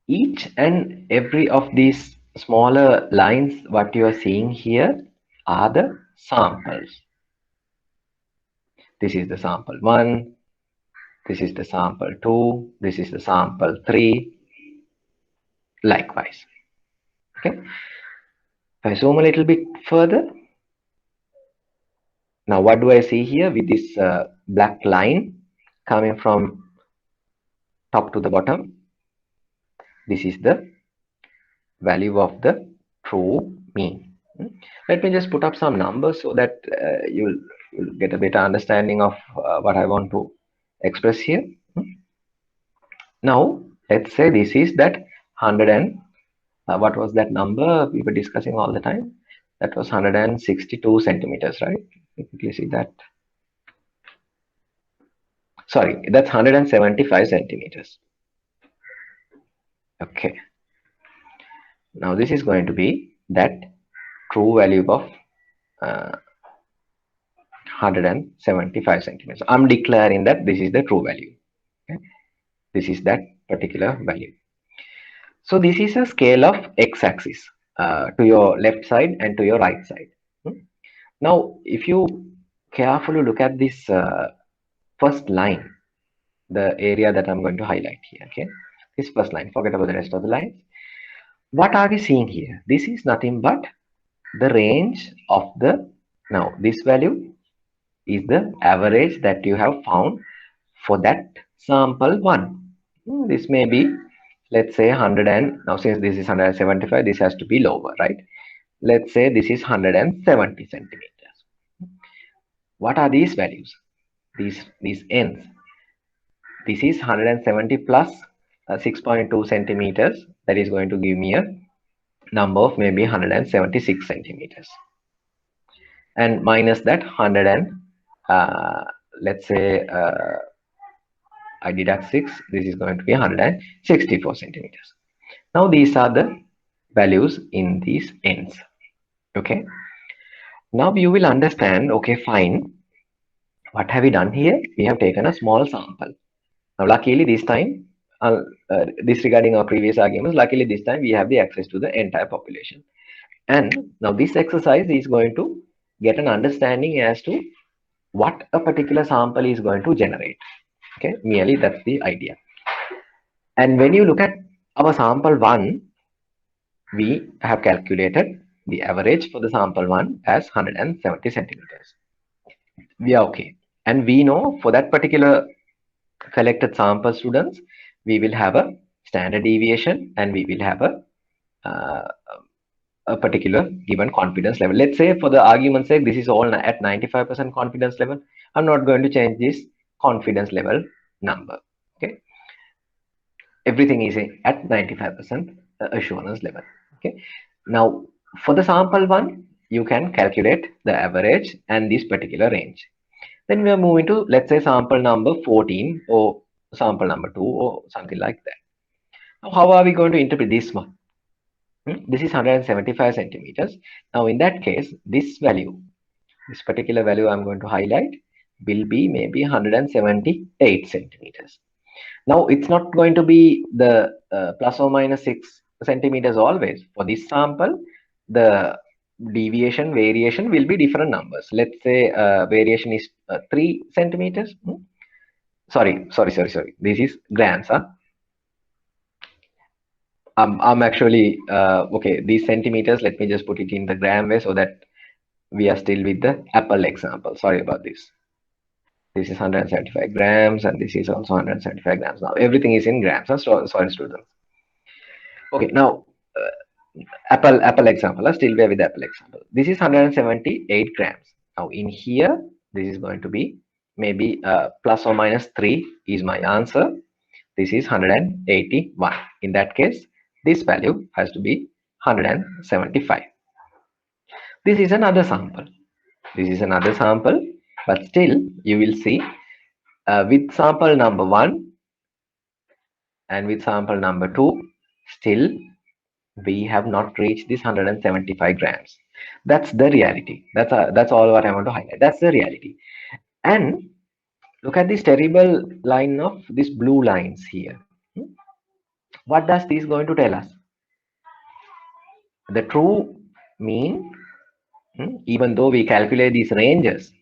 each and every of these smaller lines, what you are seeing here, are the samples. This is the sample 1, this is the sample 2, this is the sample 3, likewise. Okay. If I zoom a little bit further, now what do I see here with this black line coming from top to the bottom? This is the value of the true mean. Let me just put up some numbers so that you'll get a better understanding of what I want to express here. Now, let's say this is that 100 and what was that number we were discussing all the time? That was 162 centimeters, right? Let me quickly see that. Sorry, that's 175 centimeters. Okay. Now this is going to be that true value of 175 centimeters. I'm declaring that this is the true value. Okay? This is that particular value. So this is a scale of x-axis to your left side and to your right side. Now, if you carefully look at this first line, the area that I'm going to highlight here, okay, this first line, forget about the rest of the lines. What are we seeing here? This is nothing but the range of the, now this value is the average that you have found for that sample 1. This may be, let's say 100, and now since this is 175, this has to be lower, right? Let's say this is 170 centimeters. What are these values? These ends. This is 170 plus 6.2 centimeters. That is going to give me a number of maybe 176 centimeters. And minus that 100 and let's say I deduct 6, this is going to be 164 centimeters. Now these are the values in these ends. Okay. Now you will understand, okay, fine. What have we done here? We have taken a small sample. Now luckily this time, disregarding our previous arguments, luckily this time we have the access to the entire population. And now this exercise is going to get an understanding as to what a particular sample is going to generate. Okay, merely that's the idea. And when you look at our sample 1, we have calculated the average for the sample 1 as 170 centimeters. We are okay. And we know for that particular collected sample students, we will have a standard deviation and we will have a particular given confidence level. Let's say for the argument's sake, this is all at 95% confidence level. I'm not going to change this confidence level number. Okay. Everything is at 95% assurance level. Okay. Now for the sample 1, you can calculate the average and this particular range. Then we are moving to, let's say, sample number 14 or sample number 2 or something like that. Now, how are we going to interpret this one? This is 175 centimeters. Now, in that case, this value, this particular value I'm going to highlight will be maybe 178 centimeters. Now, it's not going to be the plus or minus 6 centimeters always. For this sample, the deviation variation will be different numbers. Let's say variation is 3 centimeters. Sorry. This is grams. Huh? I'm actually okay. These centimeters, let me just put it in the gram way so that we are still with the apple example. Sorry about this. This is 175 grams, and this is also 175 grams. Now everything is in grams. Sorry, students. Okay, now apple example. Let's still be with apple example. This is 178 grams. Now in here, this is going to be maybe plus or minus 3 is my answer. This is 181. In that case, this value has to be 175. This is another sample. This is another sample, but still you will see with sample number 1 and with sample number 2, still we have not reached this 175 grams. That's the reality. That's all what I want to highlight. That's the reality. And look at this terrible line of these blue lines here. What does this going to tell us? The true mean, even though we calculate these ranges,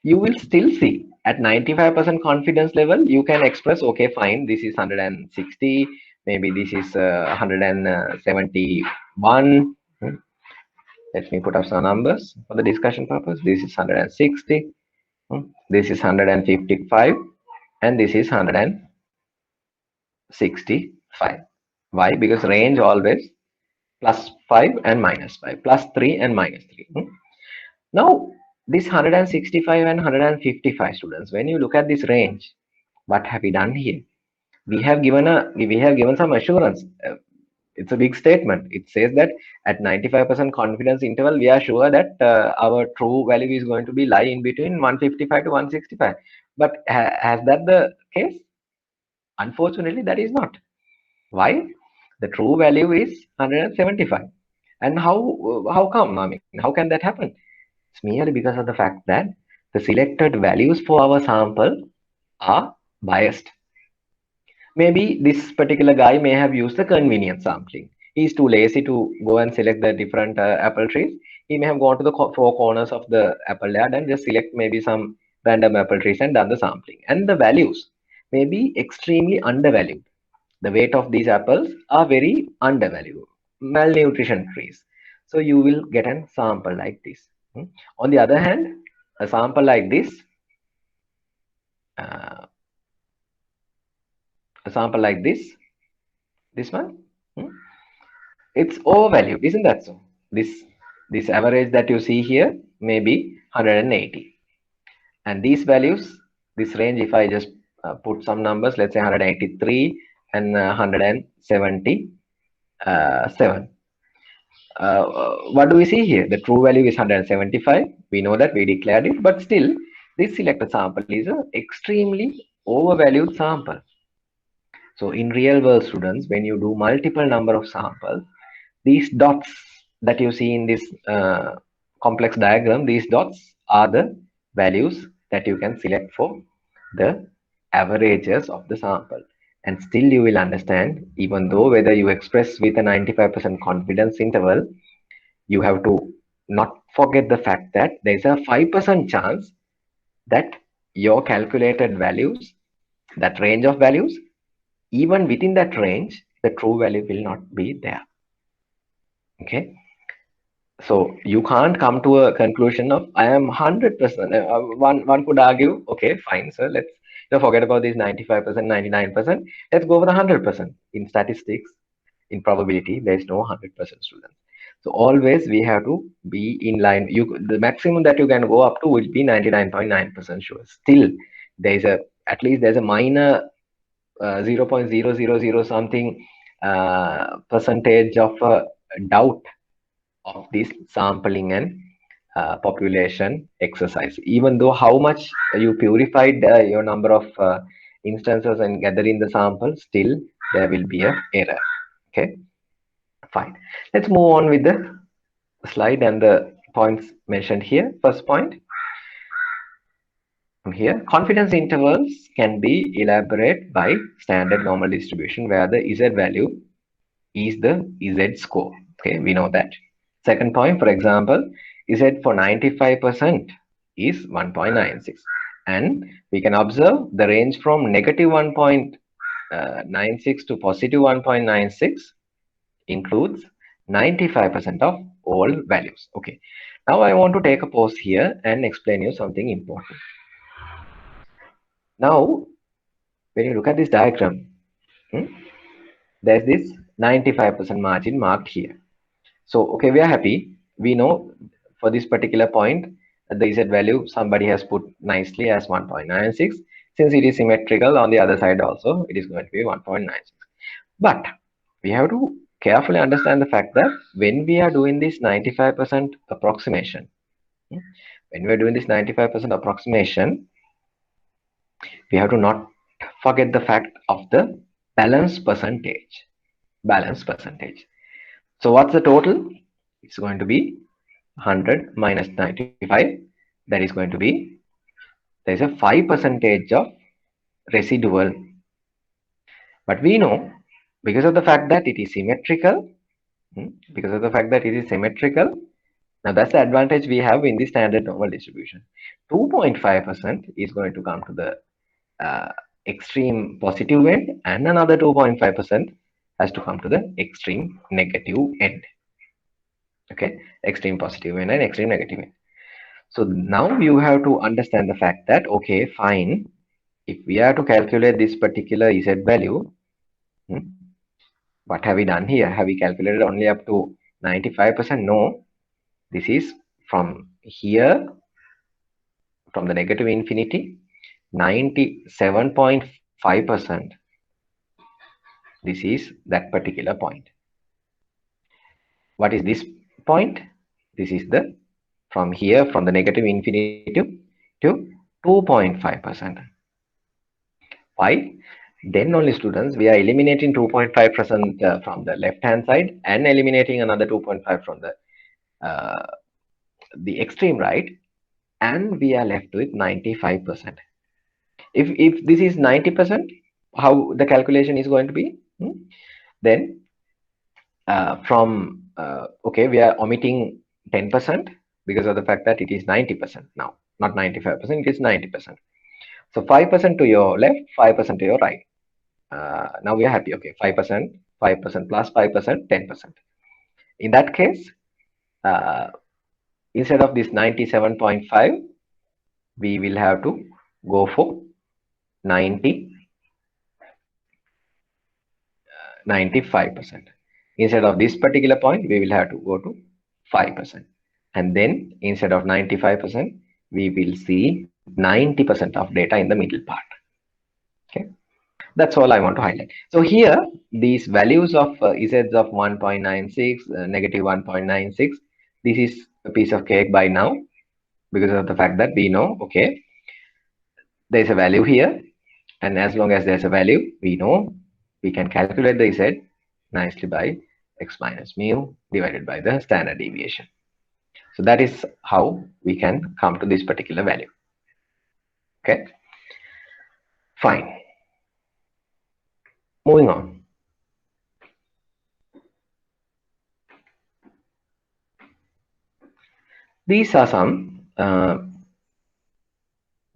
you will still see at 95% confidence level, you can express, okay, fine, this is 160, maybe this is 171. Let me put up some numbers for the discussion purpose. This is 160, this is 155, and this is 165. Why? Because range always plus 5 and minus 5, plus 3 and minus 3. Now, this 165 and 155 students, when you look at this range, what have we done here? We have given some assurance. It's a big statement. It says that at 95% confidence interval, we are sure that our true value is going to be lie in between 155 to 165. But has that the case? Unfortunately, that is not. Why? The true value is 175. And how come? I mean, how can that happen? It's merely because of the fact that the selected values for our sample are biased. Maybe this particular guy may have used the convenient sampling. He's too lazy to go and select the different apple trees. He may have gone to the four corners of the apple yard and just select maybe some random apple trees and done the sampling. And the values may be extremely undervalued. The weight of these apples are very undervalued, malnutrition trees. So you will get a sample like this. On the other hand, a sample like this, this one, it's overvalued, isn't that so? This average that you see here may be 180, and these values, this range, if I just put some numbers, let's say 183 and 177. What do we see here? The true value is 175. We know that we declared it, but still, this selected sample is an extremely overvalued sample. So in real world, students, when you do multiple number of samples, these dots that you see in this complex diagram, these dots are the values that you can select for the averages of the sample. And still you will understand, even though whether you express with a 95% confidence interval, you have to not forget the fact that there's a 5% chance that your calculated values, that range of values, even within that range, the true value will not be there. Okay. So you can't come to a conclusion of I am 100%. One could argue, okay, fine, sir. Let's forget about these 95%, 99%. Let's go for the 100%. In statistics, in probability, there is no 100% students. So always we have to be in line. The maximum that you can go up to will be 99.9% sure. Still, there is at least there's a minor 0.000 something percentage of doubt of this sampling and population exercise. Even though how much you purified your number of instances and gathering the sample, still there will be an error. Okay, fine. Let's move on with the slide and the points mentioned here. First point here, confidence intervals can be elaborated by standard normal distribution where the Z value is the Z score. Okay, we know that. Second point, for example, Z for 95% is 1.96. And we can observe the range from negative 1.96 to positive 1.96 includes 95% of all values. Okay. Now I want to take a pause here and explain you something important. Now, when you look at this diagram, hmm, there's this 95% margin marked here. So, okay, we are happy. We know for this particular point, the Z value somebody has put nicely as 1.96. Since it is symmetrical on the other side also, it is going to be 1.96. But we have to carefully understand the fact that when we are doing this 95% approximation, when we are doing this 95% approximation, we have to not forget the fact of the balance percentage. Balance percentage. So what's the total? It's going to be 100 minus 95. That is going to be, there is a 5% of residual. But we know, because of the fact that it is symmetrical, because of the fact that it is symmetrical, now that's the advantage we have in the standard normal distribution. 2.5% is going to come to the extreme positive end, and another 2.5% has to come to the extreme negative end. Okay, extreme positive end and extreme negative end. So now you have to understand the fact that, okay, fine, if we are to calculate this particular Z value, what have we done here? Have we calculated only up to 95%? No, this is from here, from the negative infinity, 97.5%. This is that particular point. What is this point? This is the, from here, from the negative infinity to 2.5%. Why? Then only, students, we are eliminating 2.5% from the left hand side and eliminating another 2.5 from the extreme right, and we are left with 95%. If this is 90%, how the calculation is going to be? Then okay, we are omitting 10% because of the fact that it is 90% now, not 95%, it is 90%. So 5% to your left, 5% to your right. Now we are happy. Okay, 5%, 5% plus 5%, 10%. In that case, instead of this 97.5, we will have to go for 95%. Instead of this particular point, we will have to go to 5%. And then instead of 95%, we will see 90% of data in the middle part. Okay. That's all I want to highlight. So here, these values of Zs of 1.96, negative 1.96, this is a piece of cake by now, because of the fact that we know, okay, there's a value here, and as long as there's a value, we know we can calculate the Z nicely by x minus mu divided by the standard deviation. So that is how we can come to this particular value. Okay, fine. Moving on. These are some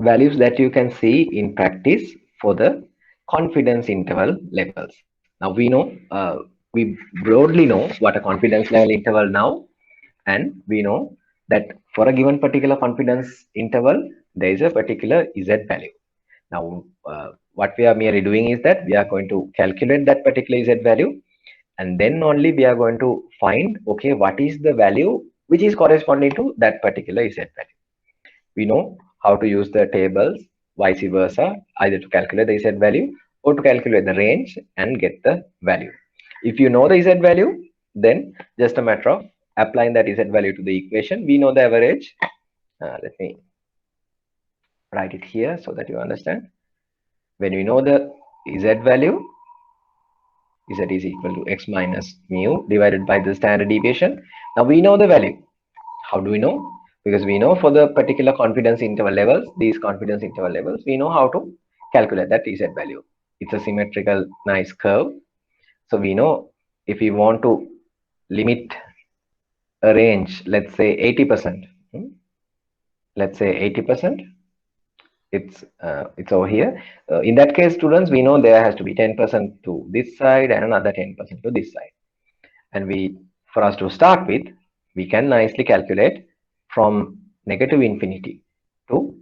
values that you can see in practice for the confidence interval levels. Now we know, we broadly know what a confidence level interval now, and we know that for a given particular confidence interval, there is a particular Z value. Now, what we are merely doing is that we are going to calculate that particular Z value, and then only we are going to find, okay, what is the value which is corresponding to that particular Z value. We know how to use the tables, vice versa, either to calculate the Z value or to calculate the range and get the value. If you know the Z value, then just a matter of applying that Z value to the equation. We know the average. Let me write it here so that you understand. When we know the Z value, Z is equal to x minus mu divided by the standard deviation. Now we know the value. How do we know? Because we know for the particular confidence interval levels, these confidence interval levels, we know how to calculate that Z value. It's a symmetrical, nice curve. So we know if we want to limit a range, let's say 80%, let's say 80%, it's over here. In that case, students, we know there has to be 10% to this side and another 10% to this side. And for us to start with, we can nicely calculate from negative infinity to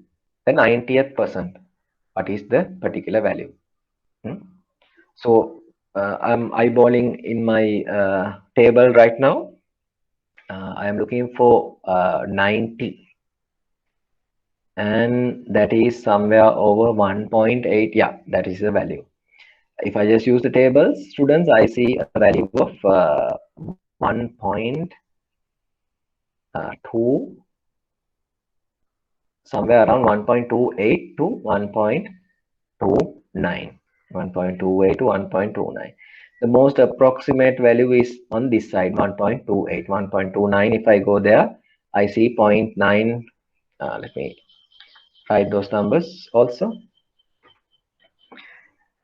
the 90th percent, what is the particular value? So I'm eyeballing in my table right now. I am looking for 90, and that is somewhere over 1.8. Yeah, that is the value. If I just use the tables, students, I see a value of 1.2, somewhere around 1.28 to 1.29. 1.28 to 1.29. The most approximate value is on this side, 1.28, 1.29. If I go there, I see 0.9. Let me write those numbers also.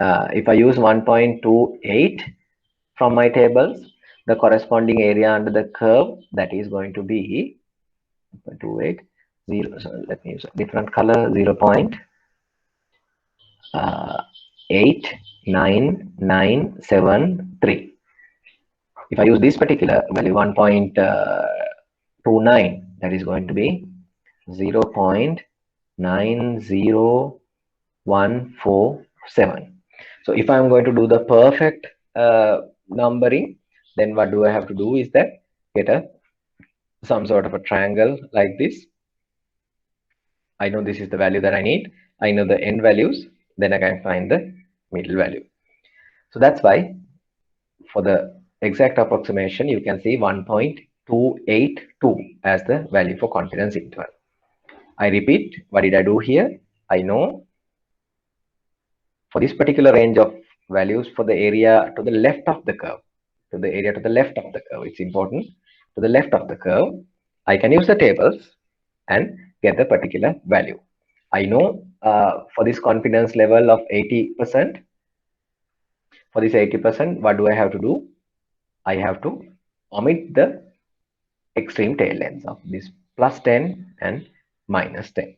If I use 1.28 from my tables, the corresponding area under the curve, that is going to be 0.28, 0. So let me use a different color, 0.89973. If I use this particular value, 1.29, that is going to be 0.90147. So if I'm going to do the perfect numbering, then what do I have to do is that get some sort of a triangle like this. I know this is the value that I need. I know the end values, then I can find the middle value. So that's why for the exact approximation, you can see 1.282 as the value for confidence interval. I repeat, what did I do here? I know for this particular range of values for the area to the left of the curve, it's important, to the left of the curve, I can use the tables and get the particular value. I know for this confidence level of 80%, for this 80%, what do I have to do? I have to omit the extreme tail ends of this plus 10 and minus 10.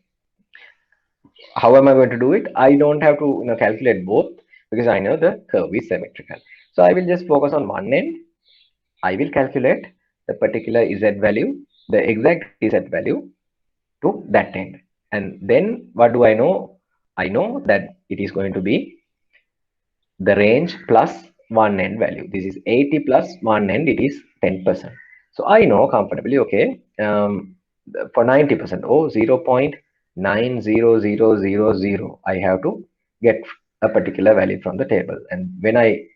How am I going to do it? I don't have to calculate both because I know the curve is symmetrical. So I will just focus on one end. I will calculate the particular Z value, the exact Z value to that end. And then what do I know? I know that it is going to be the range plus one end value. This is 80 plus one end, it is 10%. So I know comfortably, okay, for 90%, 0.90000, I have to get a particular value from the table. And when I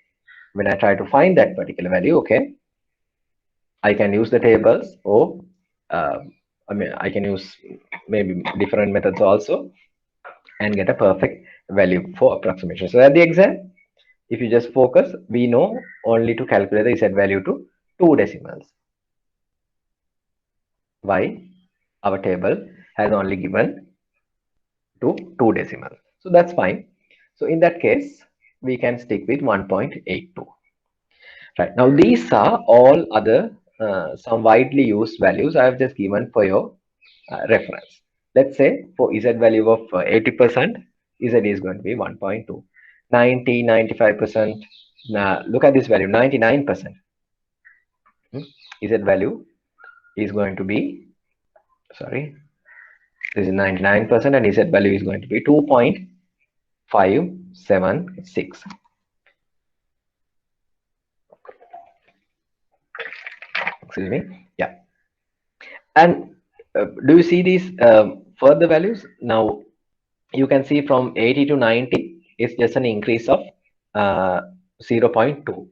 try to find that particular value, okay, I can use the tables, or I can use maybe different methods also and get a perfect value for approximation. So at the exam, if you just focus, we know only to calculate the Z value to 2 decimals. Why? Our table has only given to 2 decimals. So that's fine. So in that case, we can stick with 1.82. Right. Now, these are all other some widely used values I have just given for your reference. Let's say for Z value of 80%, Z is going to be 1.2. 90, 95%. Now, look at this value, 99%. Z value is going to be, sorry, this is 99%, and Z value is going to be 2.576. Excuse me. Yeah. And do you see these further values? Now, you can see from 80 to 90, it's just an increase of 0.2.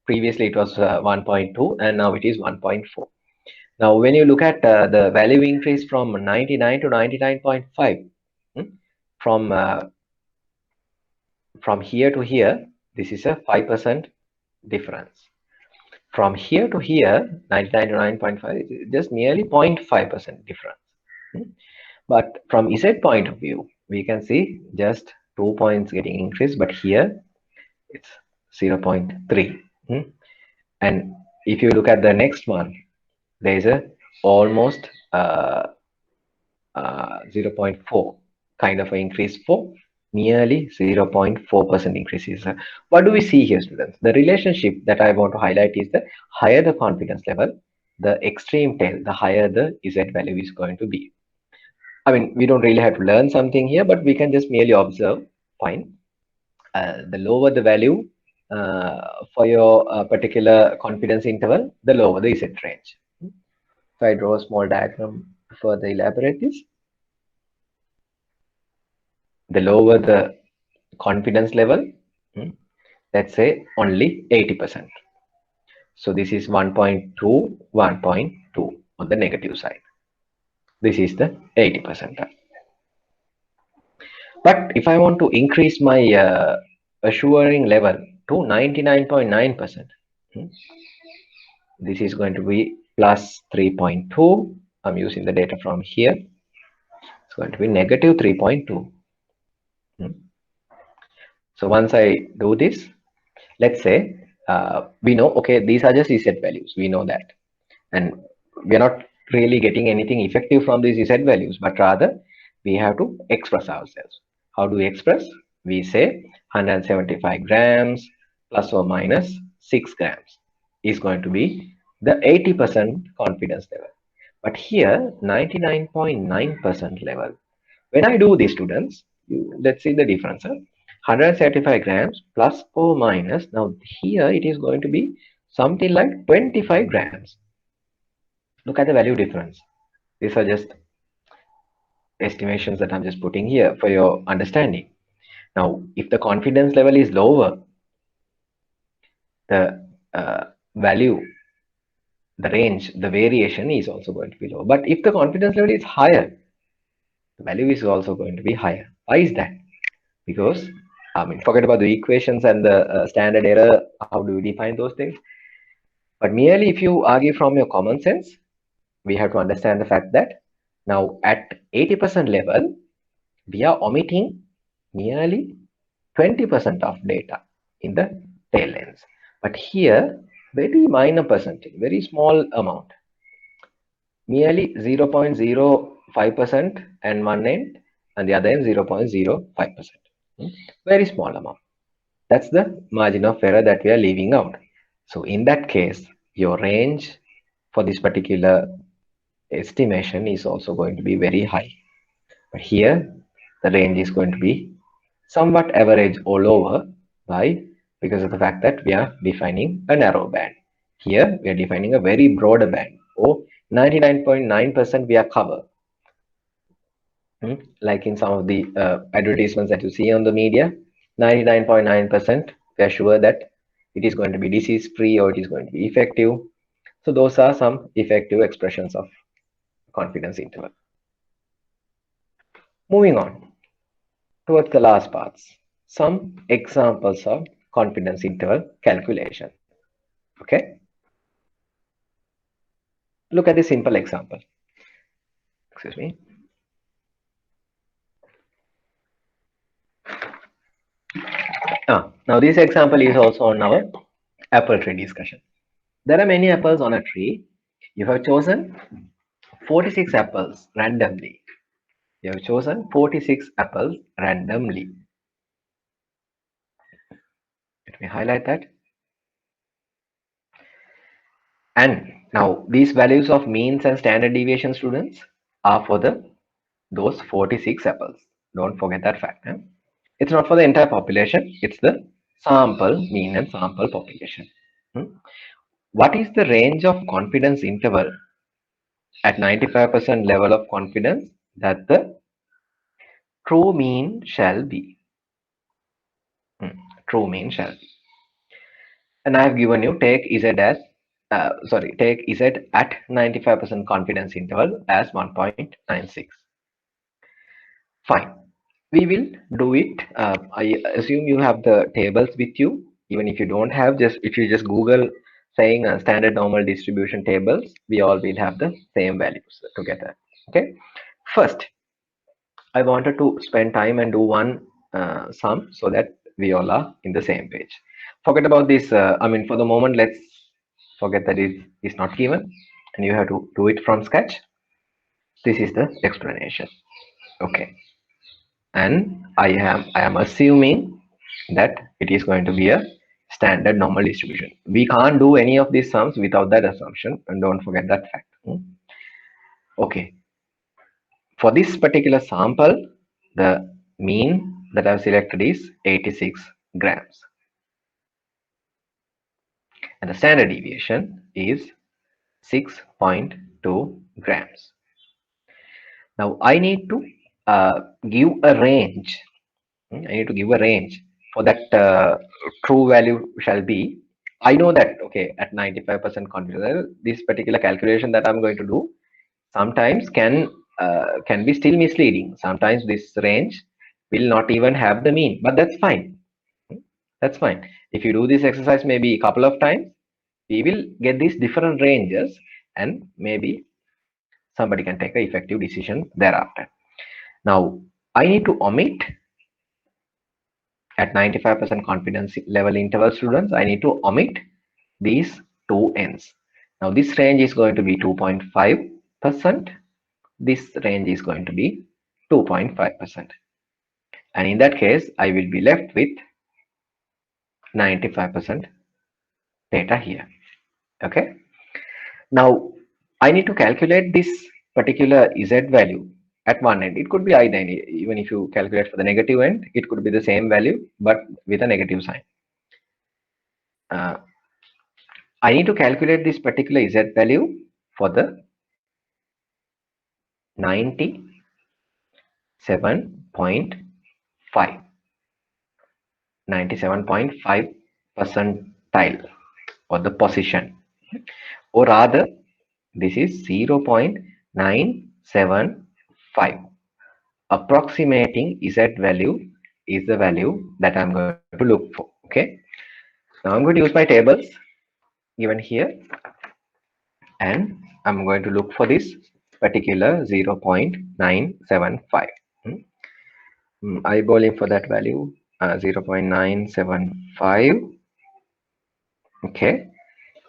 Previously, it was 1.2, and now it is 1.4. Now, when you look at the value increase from 99 to 99.5, from here to here, this is a 5% difference. From here to here, 99 to 9.5, just nearly 0.5% difference. But from Z point of view, we can see just 2 points getting increased, but here it's 0.3. And if you look at the next one, there is a almost 0.4 kind of an increase for nearly 0.4% increases. What do we see here, students? The relationship that I want to highlight is the higher the confidence level, the extreme tail, the higher the Z value is going to be. I mean, we don't really have to learn something here, but we can just merely observe. Fine. The lower the value for your particular confidence interval, the lower the Z range. So I draw a small diagram to further elaborate this. The lower the confidence level, let's say only 80%. So this is 1.2, 1.2 on the negative side. This is the 80%. But if I want to increase my assuring level to 99.9%, this is going to be plus 3.2. I'm using the data from here. It's going to be negative 3.2. So once I do this, let's say we know, okay, these are just Z values. We know that. And we're not really getting anything effective from these Z values, but rather we have to express ourselves. How do we express? We say 175 grams plus or minus 6 grams is going to be the 80% confidence level. But here, 99.9% level. When I do this, students, let's see the difference. 175 grams plus or minus. Now here it is going to be something like 25 grams. Look at the value difference. These are just estimations that I'm just putting here for your understanding. Now, if the confidence level is lower, the value, the range, the variation is also going to be low. But if the confidence level is higher, the value is also going to be higher. Why is that? Because, I mean, forget about the equations and the standard error. How do we define those things? But merely if you argue from your common sense, we have to understand the fact that now at 80% level, we are omitting nearly 20% of data in the tail ends. But here, very minor percentage, very small amount, merely 0.05% and one end, and the other end 0.05%. Very small amount. That's the margin of error that we are leaving out. So in that case, your range for this particular estimation is also going to be very high. But here, the range is going to be somewhat average all over because of the fact that we are defining a narrow band. Here, we are defining a very broader band. Or 99.9% we are covered. Like in some of the advertisements that you see on the media, 99.9% we are sure that it is going to be disease free or it is going to be effective. So those are some effective expressions of confidence interval. Moving on towards the last parts, some examples of confidence interval calculation. Okay, look at this simple example. Excuse me. Now this example is also on our apple tree discussion. There are many apples on a tree. You have chosen 46 apples randomly. You have chosen 46 apples randomly. Let me highlight that. And now these values of means and standard deviation, students, are for those 46 apples. Don't forget that fact. It's not for the entire population. It's the sample mean and sample population. What is the range of confidence interval at 95% level of confidence that the true mean shall be? True mean shall be. And I have given you take Z as take Z at 95% confidence interval as 1.96. Fine. We will do it. I assume you have the tables with you. Even if you don't have, if you just Google saying standard normal distribution tables, we all will have the same values together. Okay. First, I wanted to spend time and do one sum so that we all are in the same page. Forget about this. I mean, for the moment, let's forget that it is not given, and you have to do it from scratch. This is the explanation. Okay. And I am assuming that it is going to be a standard normal distribution. We can't do any of these sums without that assumption, and don't forget that fact. Okay, for this particular sample, the mean that I've selected is 86 grams, and the standard deviation is 6.2 grams. Now I need to give a range. I need to give a range for that true value shall be. I know that, okay, at 95% confidence level, this particular calculation that I'm going to do sometimes can be still misleading. Sometimes this range will not even have the mean, but that's fine. That's fine. If you do this exercise maybe a couple of times, we will get these different ranges, and maybe somebody can take an effective decision thereafter. Now, I need to omit at 95% confidence level interval, students, I need to omit these two ends. Now, this range is going to be 2.5%. This range is going to be 2.5%. And in that case, I will be left with 95% data here. Okay. Now, I need to calculate this particular Z value at one end. It could be either, even if you calculate for the negative end, it could be the same value, but with a negative sign. I need to calculate this particular Z value for the 97.5 percentile, or the position, or rather this is 0.975. Approximating Z value is the value that I'm going to look for. Okay, now I'm going to use my tables given here, and I'm going to look for this particular 0.975. Eyeballing for that value, 0.975. Okay,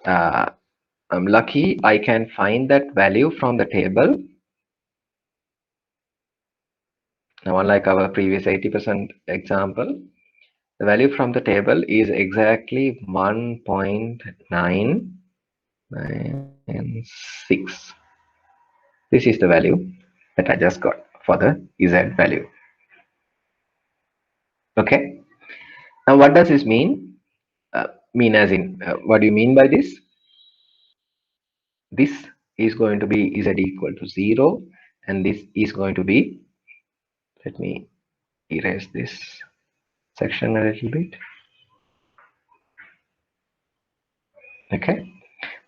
I'm lucky I can find that value from the table. Now, unlike our previous 80% example, the value from the table is exactly 1.996. This is the value that I just got for the Z value. Okay. Now, what does this mean? Mean as in, what do you mean by this? This is going to be Z equal to 0, and this is going to be, let me erase this section a little bit. Okay,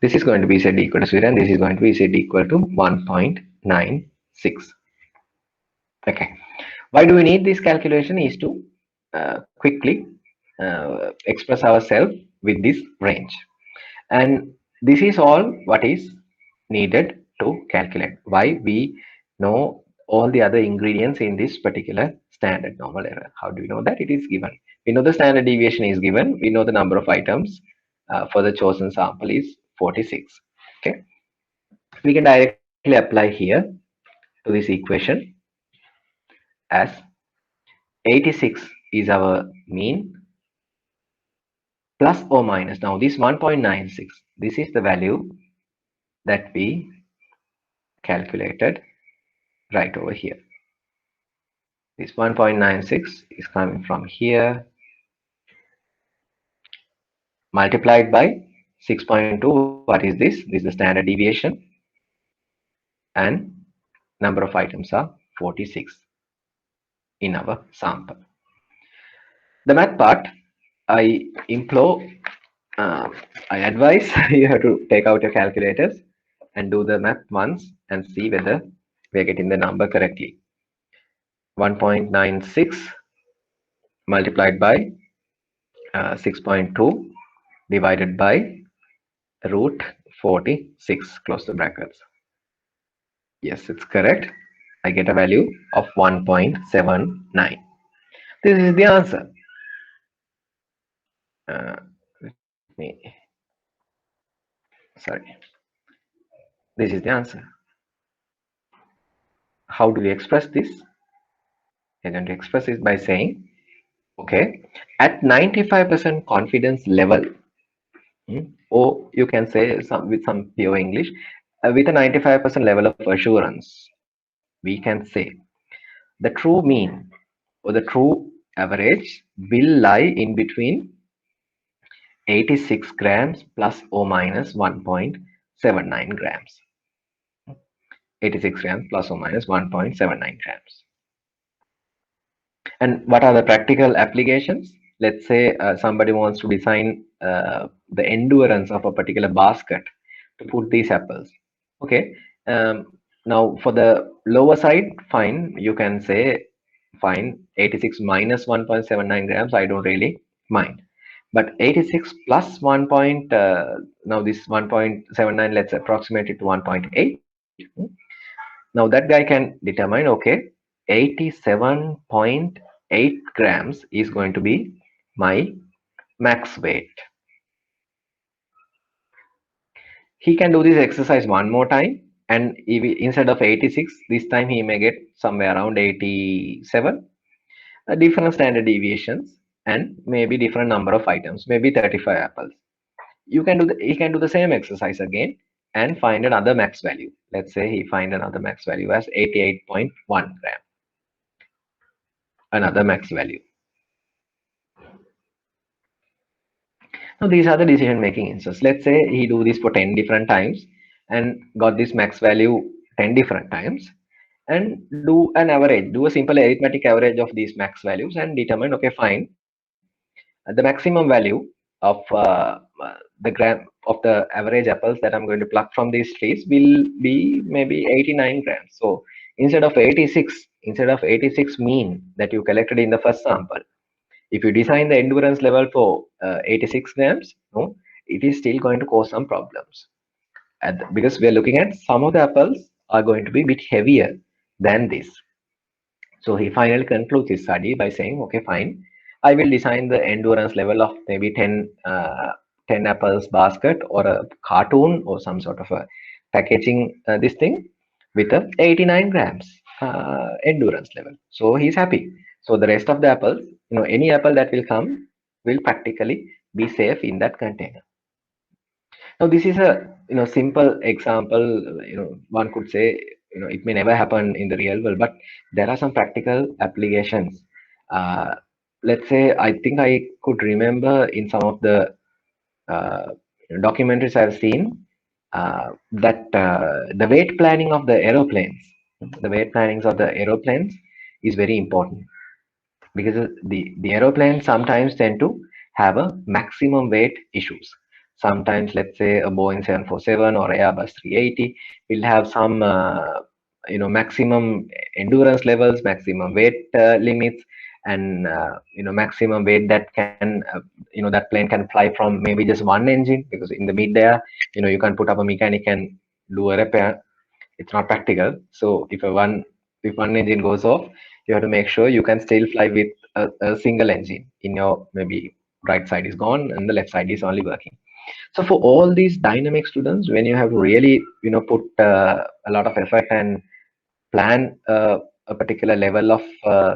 this is going to be Z equal to 0, and this is going to be Z equal to 1.96. Okay, why do we need this calculation? Is to quickly express ourselves with this range, and this is all what is needed to calculate. Why we know all the other ingredients in this particular standard normal error. How do we know that? It is given. We know the standard deviation is given. We know the number of items for the chosen sample is 46. Okay, we can directly apply here to this equation as 86 is our mean plus or minus. Now this 1.96, this is the value that we calculated right over here. This 1.96 is coming from here, multiplied by 6.2. What is this? This is the standard deviation, and number of items are 46 in our sample. The math part, I advise you have to take out your calculators and do the math once and see whether we are getting the number correctly. 1.96 multiplied by 6.2 divided by root 46, close the brackets. Yes, it's correct. I get a value of 1.79. This is the answer. This is the answer. How do we express this? We're going to express it by saying Okay, at 95% confidence level, or you can say some with some pure English, with a 95% level of assurance, we can say the true mean or the true average will lie in between 86 grams plus or minus 1.79 grams. 86 grams plus or minus 1.79 grams. And what are the practical applications? Let's say somebody wants to design the endurance of a particular basket to put these apples. Okay. Um, Now for the lower side, fine. You can say fine. 86 minus 1.79 grams. I don't really mind. But 86 plus 1 point. Now this 1.79. Let's approximate it to 1.8. Now that guy can determine, okay, 87.8 grams is going to be my max weight. He can do this exercise one more time, and instead of 86, this time he may get somewhere around 87, different standard deviations, and maybe different number of items, maybe 35 apples. He can do the same exercise again and find another max value. Let's say he find another max value as 88.1 gram, another max value. Now these are the decision making instances. Let's say he do this for 10 different times and got this max value 10 different times, and do an average, do a simple arithmetic average of these max values and determine, okay, fine, the maximum value of the gram of the average apples that I'm going to pluck from these trees will be maybe 89 grams. So instead of 86 mean that you collected in the first sample, if you design the endurance level for 86 grams, no, it is still going to cause some problems. Because we are looking at some of the apples are going to be a bit heavier than this. So he finally concludes his study by saying, okay, fine, I will design the endurance level of maybe 10 apples basket or a cartoon or some sort of a packaging this thing with a 89 grams endurance level. So he's happy. So the rest of the apples, any apple that will come will practically be safe in that container. Now, this is a simple example. One could say it may never happen in the real world, but there are some practical applications. Uh, let's say I think I could remember in some of the uh, documentaries I've seen that the weight planning of the weight plannings of the aeroplanes is very important, because the aeroplanes sometimes tend to have a maximum weight issues. Sometimes, let's say a Boeing 747 or Airbus 380 will have some maximum endurance levels, maximum weight limits, and maximum weight that can that plane can fly from maybe just one engine, because in the mid-air you can put up a mechanic and do a repair. It's not practical. So if one engine goes off, you have to make sure you can still fly with a single engine in your, maybe right side is gone and the left side is only working. So for all these dynamic students, when you have to really put a lot of effort and plan a particular level of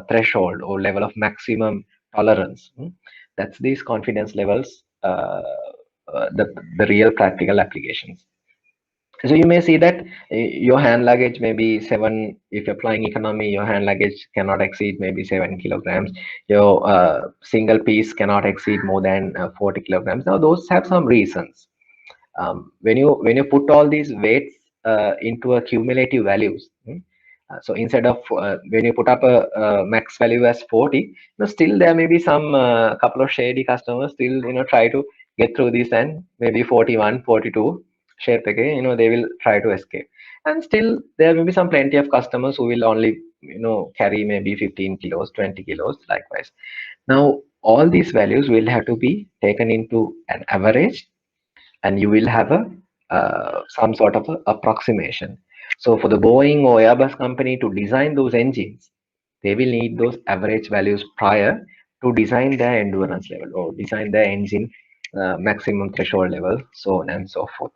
threshold or level of maximum tolerance, that's these confidence levels, the real practical applications. So you may see that your hand luggage may be 7. If you're flying economy, your hand luggage cannot exceed maybe 7 kilograms. Your single piece cannot exceed more than 40 kilograms. Now those have some reasons. When you put all these weights into a cumulative values, so instead of when you put up a max value as 40, still there may be some couple of shady customers still try to get through this, and maybe 41, 42 shape again, they will try to escape. And still there may be some plenty of customers who will only carry maybe 15 kilos, 20 kilos likewise. Now all these values will have to be taken into an average, and you will have a some sort of a approximation. So for the Boeing or Airbus company to design those engines, they will need those average values prior to design their endurance level or design their engine maximum threshold level, so on and so forth.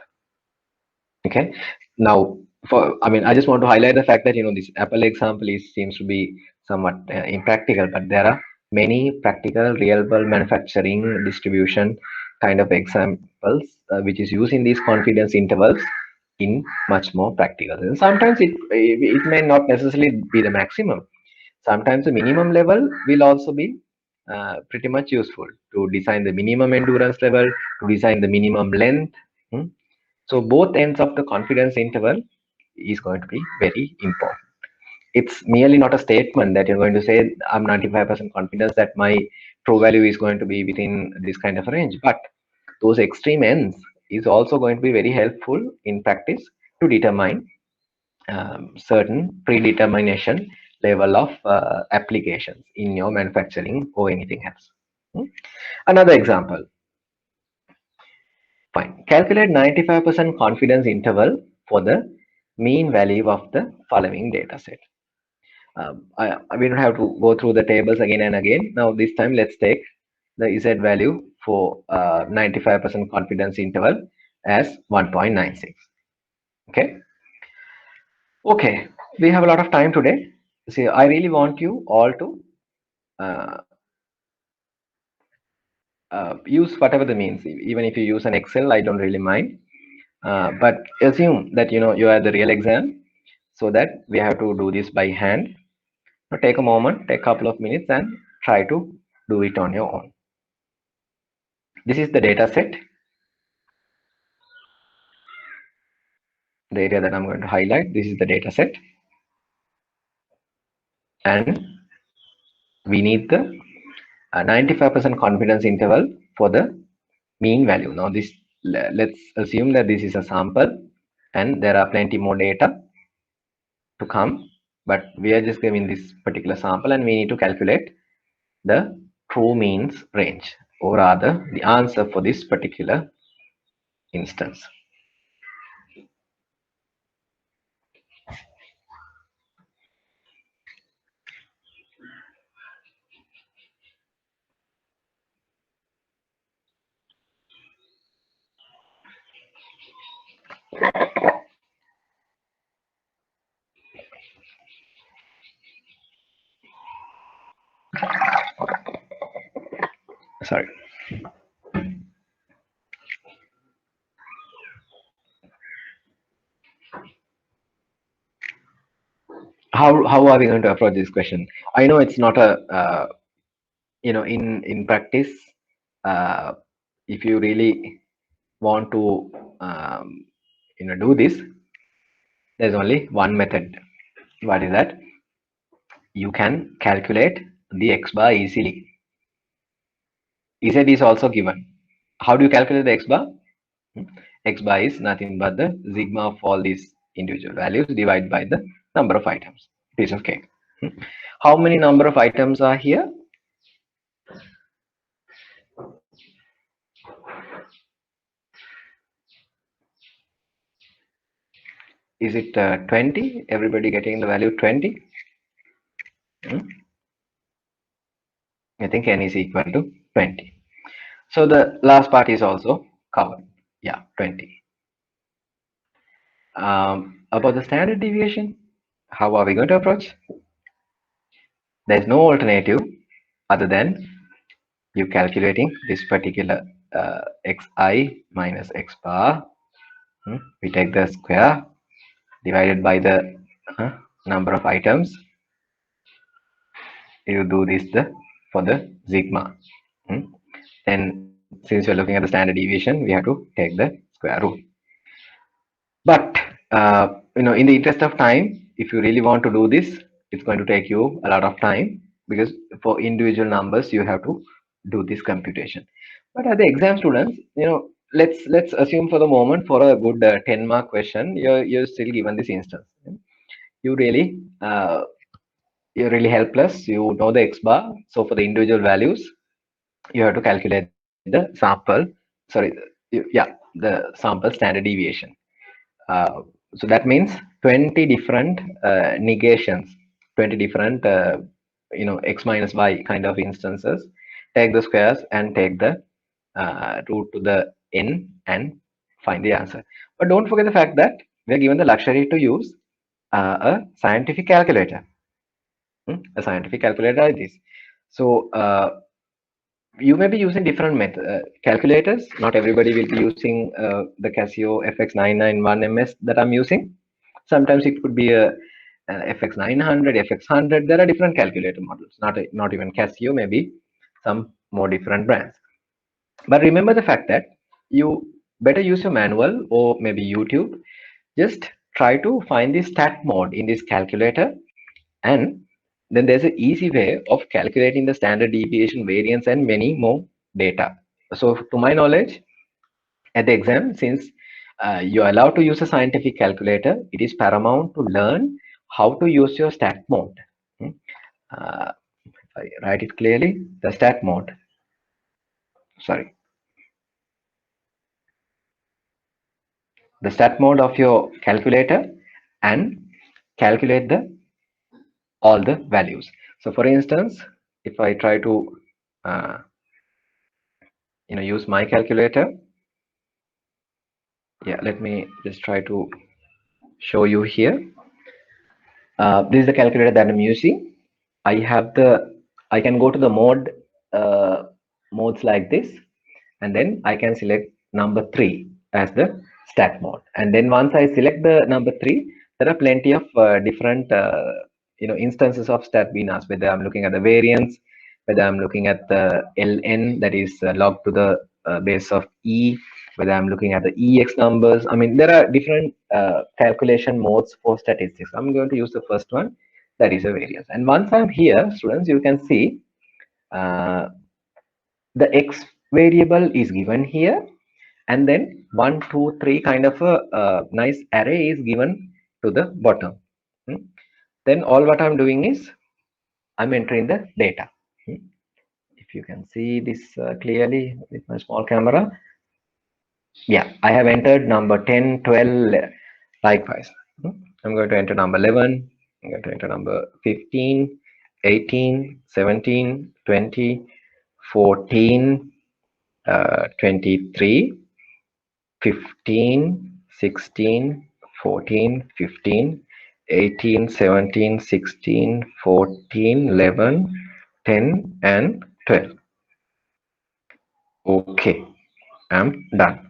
Okay. Now, I just want to highlight the fact that this Apple example seems to be somewhat impractical, but there are many practical real world manufacturing distribution kind of examples which is using these confidence intervals in much more practical. And sometimes it may not necessarily be the maximum. Sometimes the minimum level will also be pretty much useful to design the minimum endurance level, to design the minimum length. So both ends of the confidence interval is going to be very important. It's merely not a statement that you're going to say, I'm 95% confidence that my true value is going to be within this kind of range. But those extreme ends is also going to be very helpful in practice to determine certain predetermination level of applications in your manufacturing or anything else. Another example. Fine. Calculate 95% confidence interval for the mean value of the following data set. We don't have to go through the tables again and again. Now this time let's take the Z value for 95% confidence interval as 1.96. Okay. Okay. We have a lot of time today. See, I really want you all to uh, use whatever the means. Even if you use an Excel, I don't really mind. But assume that you are the real exam, so that we have to do this by hand. Now take a moment, take a couple of minutes, and try to do it on your own. This is the data set. The area that I'm going to highlight, this is the data set. And we need the 95% confidence interval for the mean value. Now let's assume that this is a sample and there are plenty more data to come, but we are just giving this particular sample and we need to calculate the true means range, or rather the answer for this particular instance. Sorry. How are we going to approach this question? I know it's not a in practice, uh, if you really want to do this, there's only one method. What is that? You can calculate the x bar easily. Z is also given. How do you calculate the x bar? X bar is nothing but the sigma of all these individual values divided by the number of items, piece of cake. How many number of items are here? Is it 20? Everybody getting the value 20? I think n is equal to 20. So the last part is also covered. Yeah, 20. About the standard deviation, how are we going to approach? There's no alternative other than you calculating this particular xi minus x bar. We take the square divided by the number of items. You do this for the sigma. Then since we're looking at the standard deviation, we have to take the square root. But in the interest of time, if you really want to do this, it's going to take you a lot of time, because for individual numbers you have to do this computation. But as the exam students, let's assume for the moment, for a good 10-mark question, you're still given this instance. You really you're really helpless. You know the x bar, so for the individual values, you have to calculate the sample. Sorry, the sample standard deviation. So that means 20 different negations, 20 different x minus y kind of instances. Take the squares and take the root to the n and find the answer. But don't forget the fact that we are given the luxury to use a scientific calculator. A scientific calculator like this. So you may be using different calculators. Not everybody will be using the Casio FX991 MS that I'm using. Sometimes it could be a FX900, FX100. There are different calculator models. Not even Casio, maybe some more different brands. But remember the fact that you better use your manual or maybe YouTube. Just try to find the stat mode in this calculator, and then there's an easy way of calculating the standard deviation, variance, and many more data. So to my knowledge, at the exam, since you're allowed to use a scientific calculator, it is paramount to learn how to use your stat mode. Hmm. If I write it clearly, the stat mode, sorry, the stat mode of your calculator, and calculate the all the values. So for instance, if I try to uh, use my calculator, yeah, let me just try to show you here. This is the calculator that I'm using. I can go to the modes like this, and then I can select number 3 as the stat mode. And then once I select the number 3, there are plenty of different instances of stat being asked, whether I'm looking at the variance, whether I'm looking at the ln, that is log to the base of e, whether I'm looking at the ex numbers. I mean, there are different calculation modes for statistics. I'm going to use the first one, that is a variance. And once I'm here, students, you can see uh, the x variable is given here, and then 1, 2, 3 kind of a nice array is given to the bottom. Then all what I'm doing is I'm entering the data. If you can see this clearly with my small camera, yeah, I have entered number 10, 12, likewise. I'm going to enter number 11, I'm going to enter number 15, 18, 17, 20, 14, 23, 15, 16, 14, 15, 18, 17, 16, 14, 11, 10, and 12. Okay, I'm done.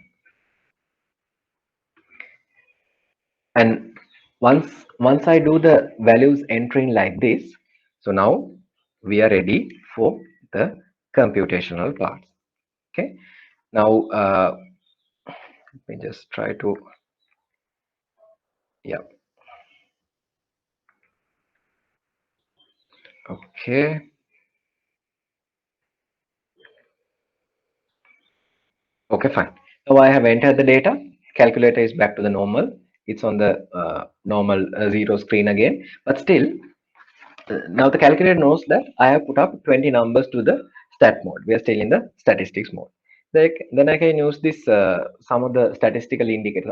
And once I do the values entering like this, so now we are ready for the computational part. Okay, now let me just try to, yeah, okay. Okay, fine. Now I have entered the data. Calculator is back to the normal. It's on the normal zero screen again. But still, now the calculator knows that I have put up 20 numbers to the stat mode. We are still in the statistics mode. Then I can use this some of the statistical indicators.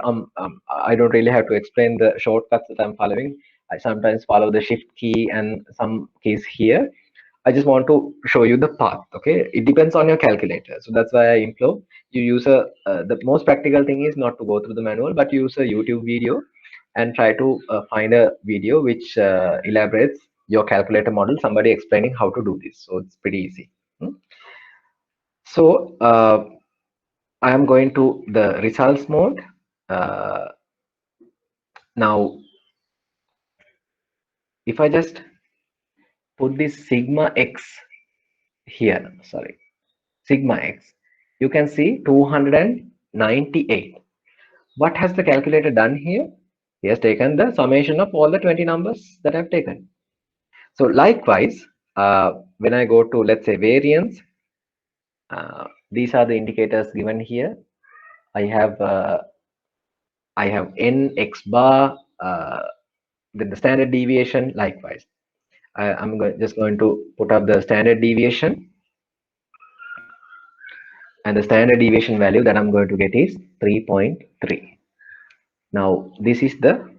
I don't really have to explain the shortcuts that I'm following. I sometimes follow the shift key and some keys here. I just want to show you the path. Okay, it depends on your calculator. So that's why I implore you use the most practical thing is not to go through the manual, but use a YouTube video and try to find a video which elaborates your calculator model, somebody explaining how to do this. So it's pretty easy. So I am going to the results mode. Now, if I just put this sigma x here, sorry, sigma x, you can see 298. What has the calculator done here? He has taken the summation of all the 20 numbers that I've taken. So likewise, when I go to, let's say, variance, these are the indicators given here. I have n, x bar, then the standard deviation. Likewise, I'm just going to put up the standard deviation, and the standard deviation value that I'm going to get is 3.3. Now this is the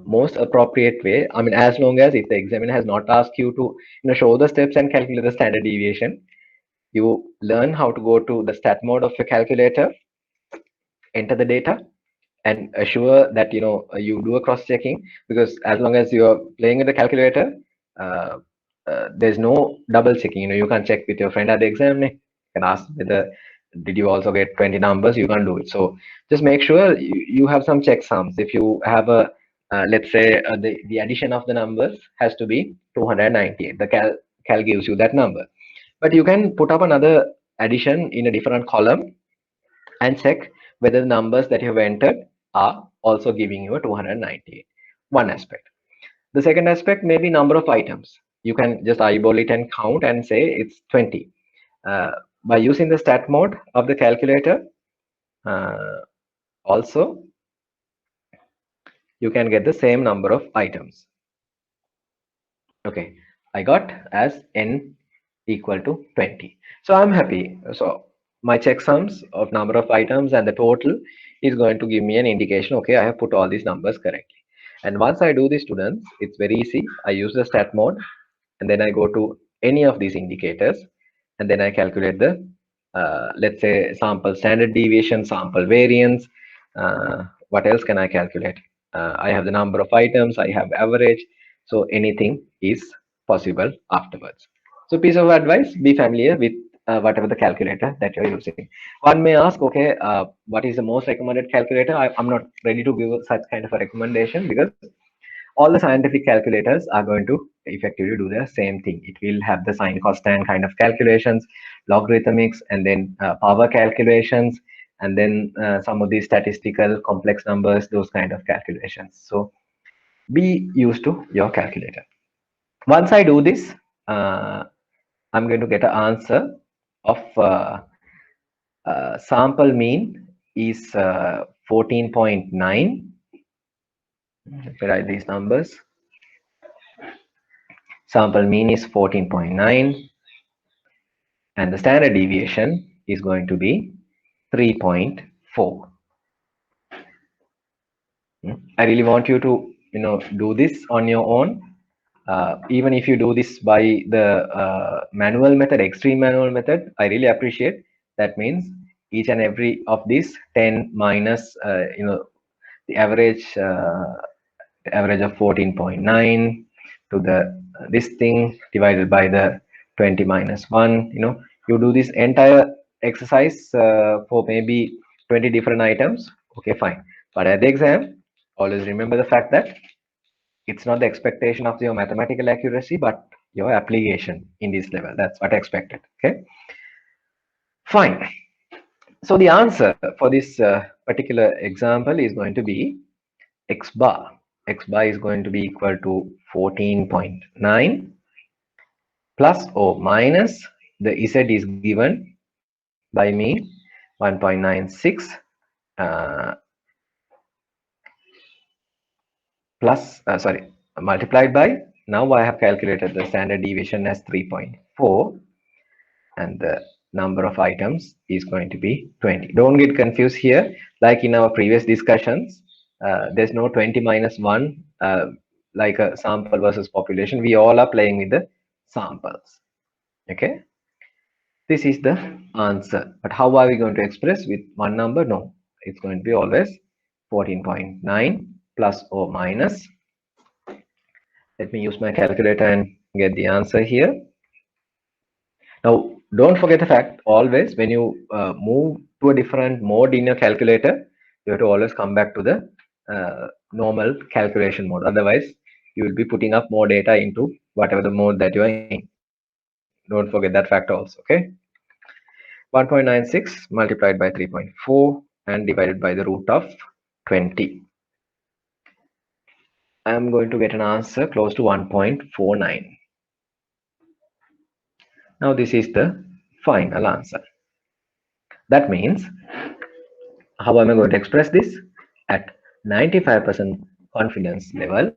most appropriate way. I mean, as long as if the examiner has not asked you to show the steps and calculate the standard deviation, you learn how to go to the stat mode of your calculator, enter the data, and assure that you do a cross checking, because as long as you're playing with the calculator, uh, there's no double checking. You can't check with your friend at the exam. You can ask whether did you also get 20 numbers. You can't do it. So just make sure you have some checksums. If you have a let's say the addition of the numbers has to be 298. The cal gives you that number, but you can put up another addition in a different column and check whether the numbers that you have entered are also giving you a 298. One aspect. The second aspect may be number of items. You can just eyeball it and count and say it's 20. By using the stat mode of the calculator, also you can get the same number of items. Okay, I got as n equal to 20. So I'm happy. So my checksums of number of items and the total is going to give me an indication. Okay, I have put all these numbers correctly. And once I do this, students, it's very easy. I use the stat mode and then I go to any of these indicators and then I calculate the let's say sample standard deviation, sample variance. What else can I calculate? I have the number of items, I have average, so anything is possible afterwards. So piece of advice, be familiar with whatever the calculator that you're using. One may ask, okay, what is the most recommended calculator? I'm not ready to give such kind of a recommendation because all the scientific calculators are going to effectively do the same thing. It will have the sine cosine kind of calculations, logarithmics, and then power calculations, and then some of these statistical complex numbers, those kind of calculations. So be used to your calculator. Once I do this, I'm going to get an answer of sample mean is 14.9. Let me write these numbers. Sample mean is 14.9 and the standard deviation is going to be 3.4. I really want you to do this on your own. Even if you do this by the manual method, extreme manual method, I really appreciate. That means each and every of these 10 minus the average of 14.9 to the this thing divided by the 20 minus 1. You do this entire exercise for maybe 20 different items. Okay, fine. But at the exam, always remember the fact that it's not the expectation of your mathematical accuracy, but your application in this level. That's what I expected. Okay, fine. So the answer for this particular example is going to be x bar. X bar is going to be equal to 14.9 plus or minus the Z is given by me 1.96 plus multiplied by, now I have calculated the standard deviation as 3.4 and the number of items is going to be 20. Don't get confused here. Like in our previous discussions, there's no 20 minus 1 like a sample versus population. We all are playing with the samples. Okay, this is the answer. But how are we going to express with one number? No, it's going to be always 14.9 plus or minus. Let me use my calculator and get the answer here. Now, don't forget the fact, always when you move to a different mode in your calculator, you have to always come back to the normal calculation mode. Otherwise, you will be putting up more data into whatever the mode that you are in. Don't forget that fact also, okay? 1.96 multiplied by 3.4 and divided by the root of 20. I am going to get an answer close to 1.49. Now this is the final answer. That means, how am I going to express this? At 95% confidence level,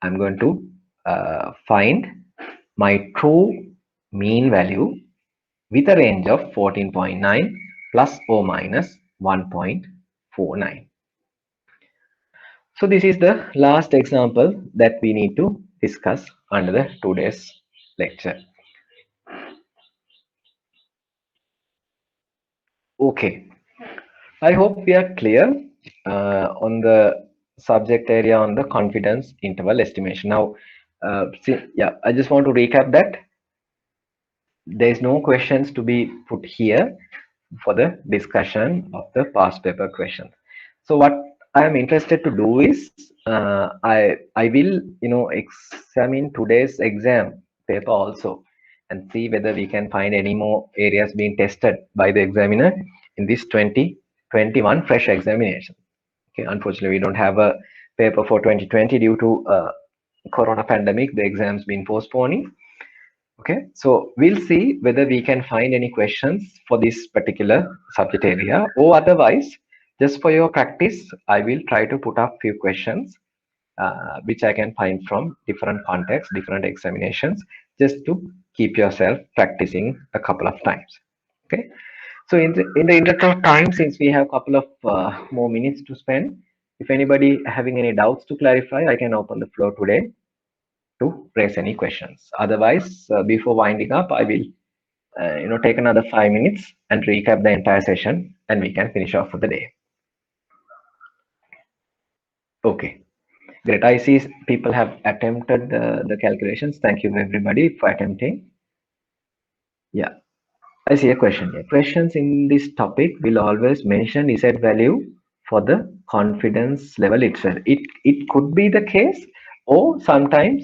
I'm going to find my true mean value with a range of 14.9 plus or minus 1.49. So this is the last example that we need to discuss under the today's lecture. Okay, I hope we are clear on the subject area on the confidence interval estimation. Now, Yeah, I just want to recap that there's no questions to be put here for the discussion of the past paper questions. So what I am interested to do is I will examine today's exam paper also and see whether we can find any more areas being tested by the examiner in this 2021 fresh examination. Okay, unfortunately, we don't have a paper for 2020 due to corona pandemic. The exams been postponing. Okay, so we'll see whether we can find any questions for this particular subject area, or otherwise, just for your practice, I will try to put up few questions which I can find from different contexts, different examinations, just to keep yourself practicing a couple of times. Okay, so in the interest of time, since we have a couple of more minutes to spend, if anybody having any doubts to clarify, I can open the floor today to raise any questions. Otherwise, before winding up, I will take another 5 minutes and recap the entire session, and we can finish off for the day. Okay, great. I see people have attempted the calculations. Thank you everybody for attempting. Yeah, I see a question here. Questions in this topic will always mention Z value for the confidence level itself. It could be the case, or sometimes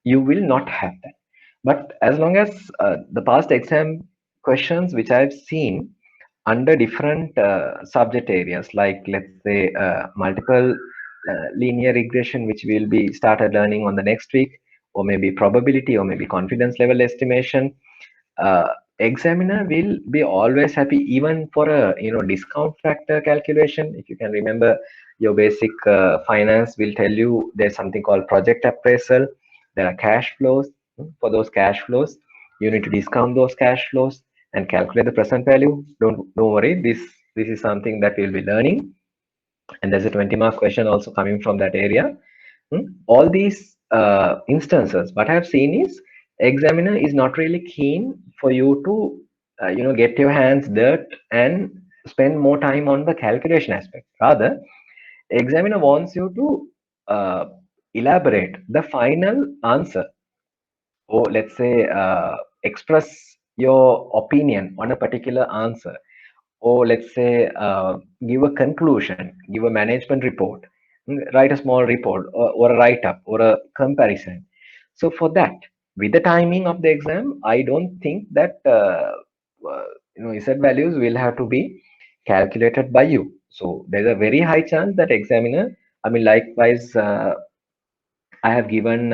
you will not have that. But as long as the past exam questions which I've seen under different subject areas, like let's say multiple linear regression, which we'll be started learning on the next week, or maybe probability, or maybe confidence level estimation, examiner will be always happy even for a discount factor calculation. If you can remember, your basic finance will tell you there's something called project appraisal. There are cash flows. For those cash flows, you need to discount those cash flows and calculate the present value. Don't worry, this is something that we'll be learning, and there's a 20-mark question also coming from that area. All these instances, what I've seen is examiner is not really keen for you to get your hands dirt and spend more time on the calculation aspect. Rather, examiner wants you to elaborate the final answer, or let's say express your opinion on a particular answer, or let's say give a conclusion, give a management report, write a small report, or a write up, or a comparison. So for that, with the timing of the exam, I don't think that Z values will have to be calculated by you. So there's a very high chance that examiner, I mean, likewise, I have given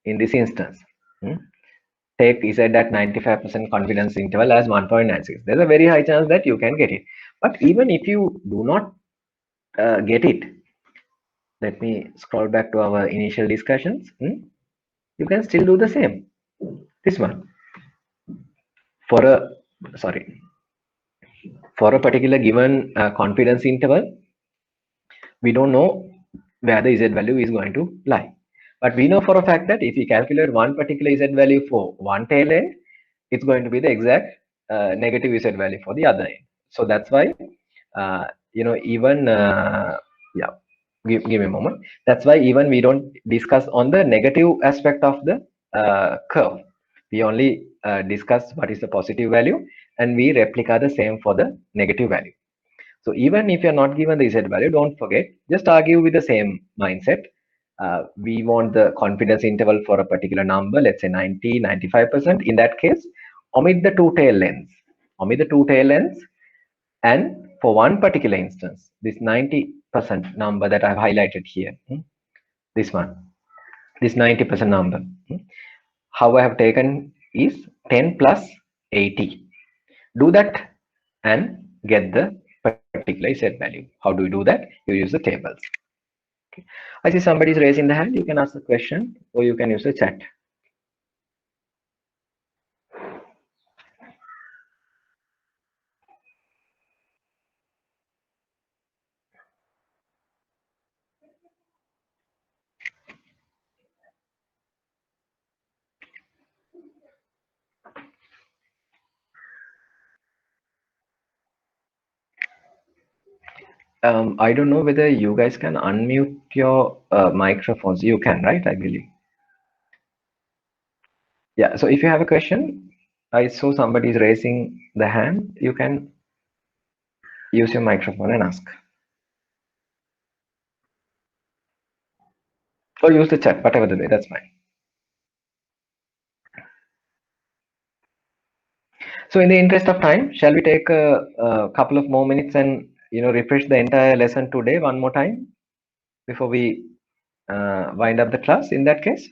in this instance. hmm, Take Z at 95% confidence interval as 1.96. There's a very high chance that you can get it. But even if you do not get it, let me scroll back to our initial discussions. You can still do the same. This one for a sorry for a particular given confidence interval, we don't know where the Z value is going to lie. But we know for a fact that if we calculate one particular Z value for one tail end, it's going to be the exact negative Z value for the other end. So that's why, even, yeah, give me a moment. That's why even we don't discuss on the negative aspect of the curve. We only discuss what is the positive value, and we replica the same for the negative value. So even if you're not given the Z value, don't forget, just argue with the same mindset. We want the confidence interval for a particular number, let's say 90, 95%. In that case, omit the two tail ends. Omit the two tail ends. And for one particular instance, this 90% number that I've highlighted here, this one, this 90% number, how I have taken is 10 plus 80. Do that and get the particular Z value. How do you do that? You use the tables. Okay. I see somebody is raising the hand. You can ask the question, or you can use the chat. I don't know whether you guys can unmute your microphones. You can, right? I believe. Yeah, so if you have a question, I saw somebody is raising the hand. You can use your microphone and ask. Or use the chat, whatever the way, that's fine. So in the interest of time, shall we take a couple of more minutes and refresh the entire lesson today one more time before we wind up the class in that case?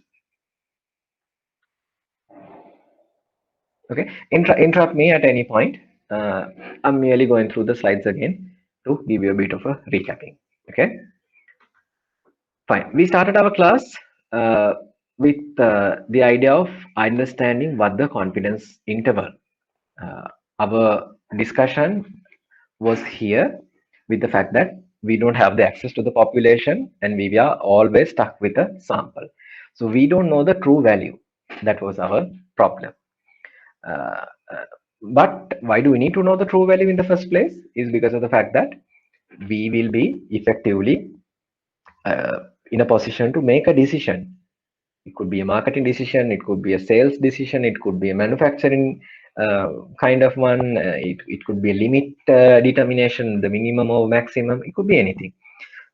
Okay, interrupt me at any point. I'm merely going through the slides again to give you a bit of a recapping. Okay, fine. We started our class with the idea of understanding what the confidence interval. Our discussion was here with the fact that we don't have the access to the population and we are always stuck with a sample. So we don't know the true value. That was our problem. Uh, uh, but why do we need to know the true value in the first place? Is because of the fact that we will be effectively in a position to make a decision. It could be a marketing decision, it could be a sales decision, it could be a manufacturing kind of one, it could be a limit determination, the minimum or maximum, it could be anything.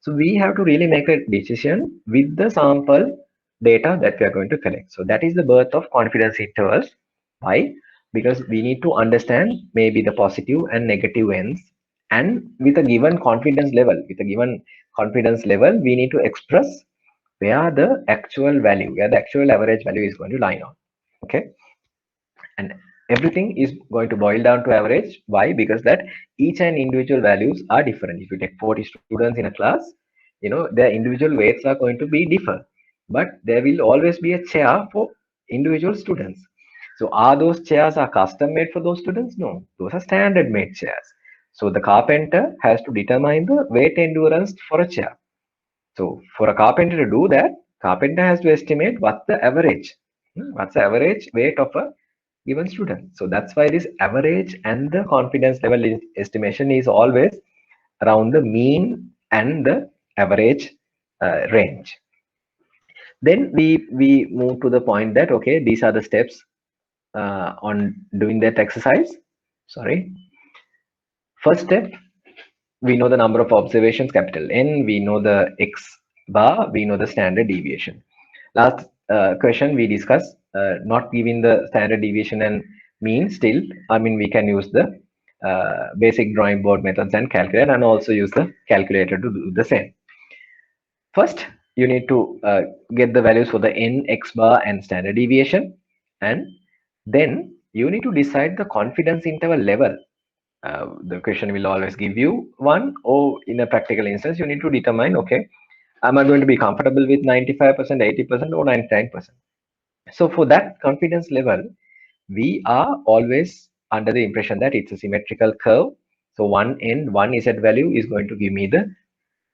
So we have to really make a decision with the sample data that we are going to collect. So that is the birth of confidence intervals. Why? Because we need to understand maybe the positive and negative ends, and with a given confidence level, we need to express where the actual value, where the actual average value is going to line on. Okay, and everything is going to boil down to average. Why? Because that each and individual values are different. If you take 40 students in a class, their individual weights are going to be different, but there will always be a chair for individual students. So are those chairs are custom made for those students? No, those are standard made chairs. So the carpenter has to determine the weight endurance for a chair. So for a carpenter to do that, carpenter has to estimate what's the average weight of a given student. So that's why this average and the confidence level estimation is always around the mean and the average range. Then we move to the point that okay, these are the steps on doing that exercise. Sorry. First step, we know the number of observations, capital N. We know the X bar. We know the standard deviation. Last question we discussed, not giving the standard deviation and mean still, I mean, we can use the basic drawing board methods and calculate, and also use the calculator to do the same. First, you need to get the values for the N, X bar and standard deviation. And then you need to decide the confidence interval level. The question will always give you one, or in a practical instance, you need to determine, okay, am I going to be comfortable with 95%, 80%, or 99%? So for that confidence level, we are always under the impression that it's a symmetrical curve. So one end, one Z value is going to give me the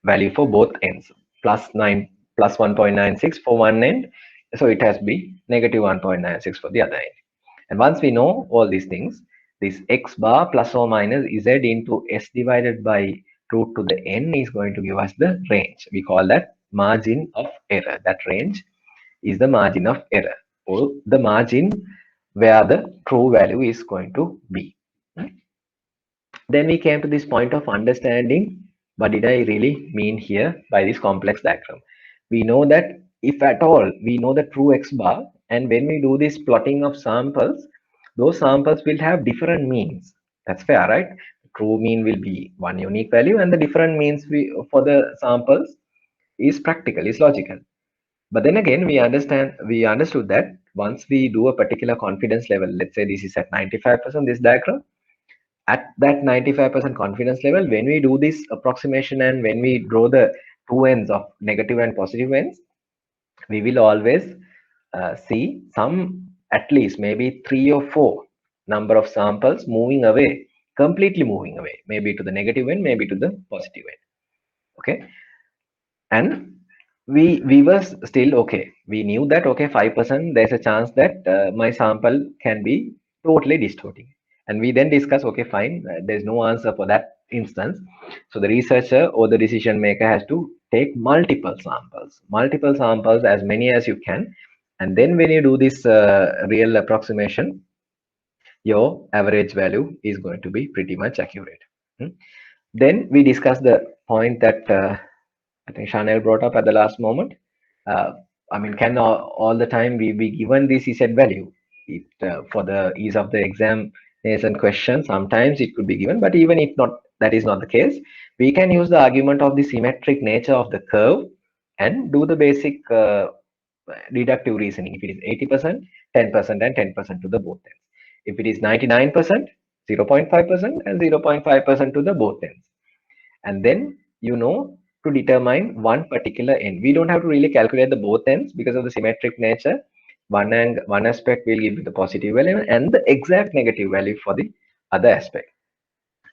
value for both ends, plus 1.96 for one end. So it has to be negative 1.96 for the other end. And once we know all these things, this X bar plus or minus Z into S divided by root to the N is going to give us the range. We call that margin of error. That range is the margin of error, or the margin where the true value is going to be. Then we came to this point of understanding what did I really mean here by this complex diagram. We know that if at all we know the true X bar, and when we do this plotting of samples, those samples will have different means. That's fair, right? True mean will be one unique value, and the different means for the samples is practical, is logical. But then again, we understood that once we do a particular confidence level, let's say this is at 95%, this diagram, at that 95% confidence level, when we do this approximation and when we draw the two ends of negative and positive ends, we will always see some, at least maybe 3 or 4 number of samples moving away, completely moving away, maybe to the negative end, maybe to the positive end. Okay. And we were still okay. We knew that okay, 5% there's a chance that my sample can be totally distorting. And we then discuss, okay, fine, there's no answer for that instance. So the researcher or the decision maker has to take multiple samples, as many as you can, And then when you do this real approximation, your average value is going to be pretty much accurate. Hmm. Then we discussed the point that I think Chanel brought up at the last moment. Uh, I mean, can all the time we be given this Z value? For the ease of the examination question, sometimes it could be given, but even if not, that is not the case, we can use the argument of the symmetric nature of the curve and do the basic deductive reasoning. If it is 80%, 10%, and 10% to the both ends. If it is 99%, 0.5%, and 0.5% to the both ends. And then you know to determine one particular end. We don't have to really calculate the both ends because of the symmetric nature. One aspect will give you the positive value and the exact negative value for the other aspect.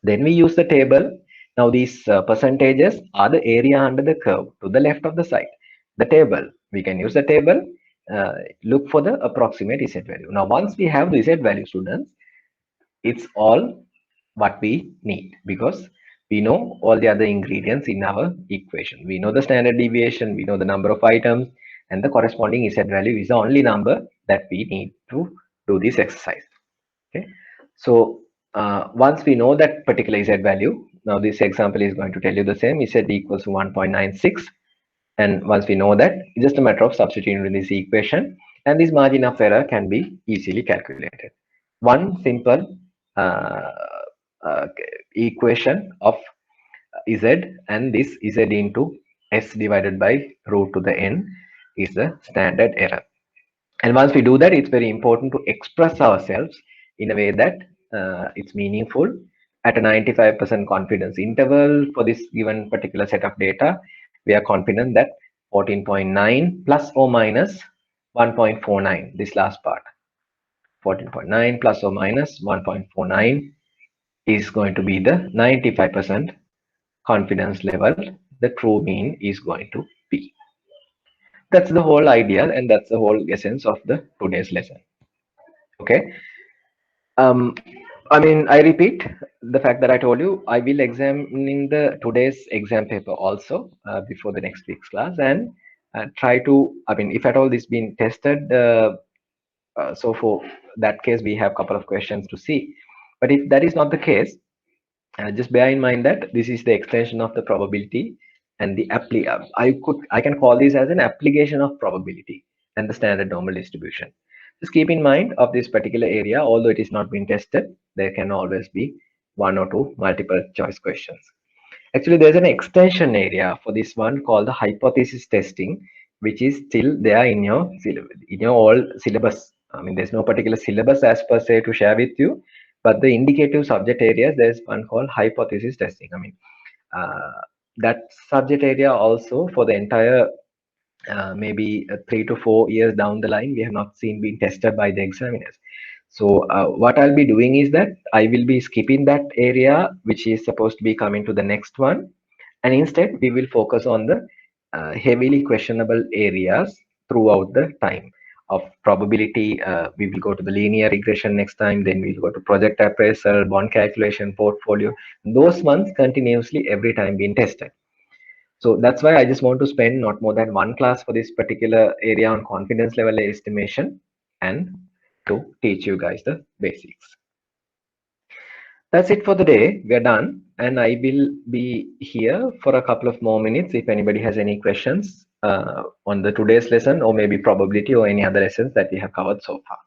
Then we use the table. Now these percentages are the area under the curve to the left of the side. The table, we can use the table, look for the approximate Z value. Now once we have the Z value, students, it's all what we need because we know all the other ingredients in our equation. We know the standard deviation, we know the number of items, and the corresponding Z value is the only number that we need to do this exercise. Okay, so once we know that particular Z value, now this example is going to tell you the same. Z equals to 1.96, and once we know that, it's just a matter of substituting in this equation, and this margin of error can be easily calculated. One simple uh, uh, equation of Z, and this Z into S divided by root to the n is the standard error. And once we do that, it's very important to express ourselves in a way that it's meaningful at a 95% confidence interval for this given particular set of data. We are confident that 14.9 plus or minus 1.49, this last part, 14.9 plus or minus 1.49 is going to be the 95% confidence level the true mean is going to be. That's the whole idea, and that's the whole essence of the today's lesson. Okay. Um, I mean, I repeat the fact that I told you I will examining the today's exam paper also before the next week's class, and try to. I mean, if at all this been tested, so for that case we have a couple of questions to see. But if that is not the case, just bear in mind that this is the extension of the probability and the I can call this as an application of probability and the standard normal distribution. Just keep in mind of this particular area, although it is not been tested, there can always be one or two multiple choice questions. Actually, there's an extension area for this one called the hypothesis testing, which is still there in your all syllabus. I mean, there's no particular syllabus as per se to share with you, but the indicative subject areas, there's one called hypothesis testing. I mean, that subject area also for the entire maybe 3 to 4 years down the line, we have not seen being tested by the examiners. So what I'll be doing is that I will be skipping that area, which is supposed to be coming to the next one. And instead, we will focus on the heavily questionable areas throughout the time of probability. We will go to the linear regression next time. Then we'll go to project appraisal, bond calculation, portfolio. Those ones continuously every time being tested. So that's why I just want to spend not more than one class for this particular area on confidence level estimation and to teach you guys the basics. That's it for the day. We're done. And I will be here for a couple of more minutes if anybody has any questions on the today's lesson or maybe probability or any other lessons that we have covered so far.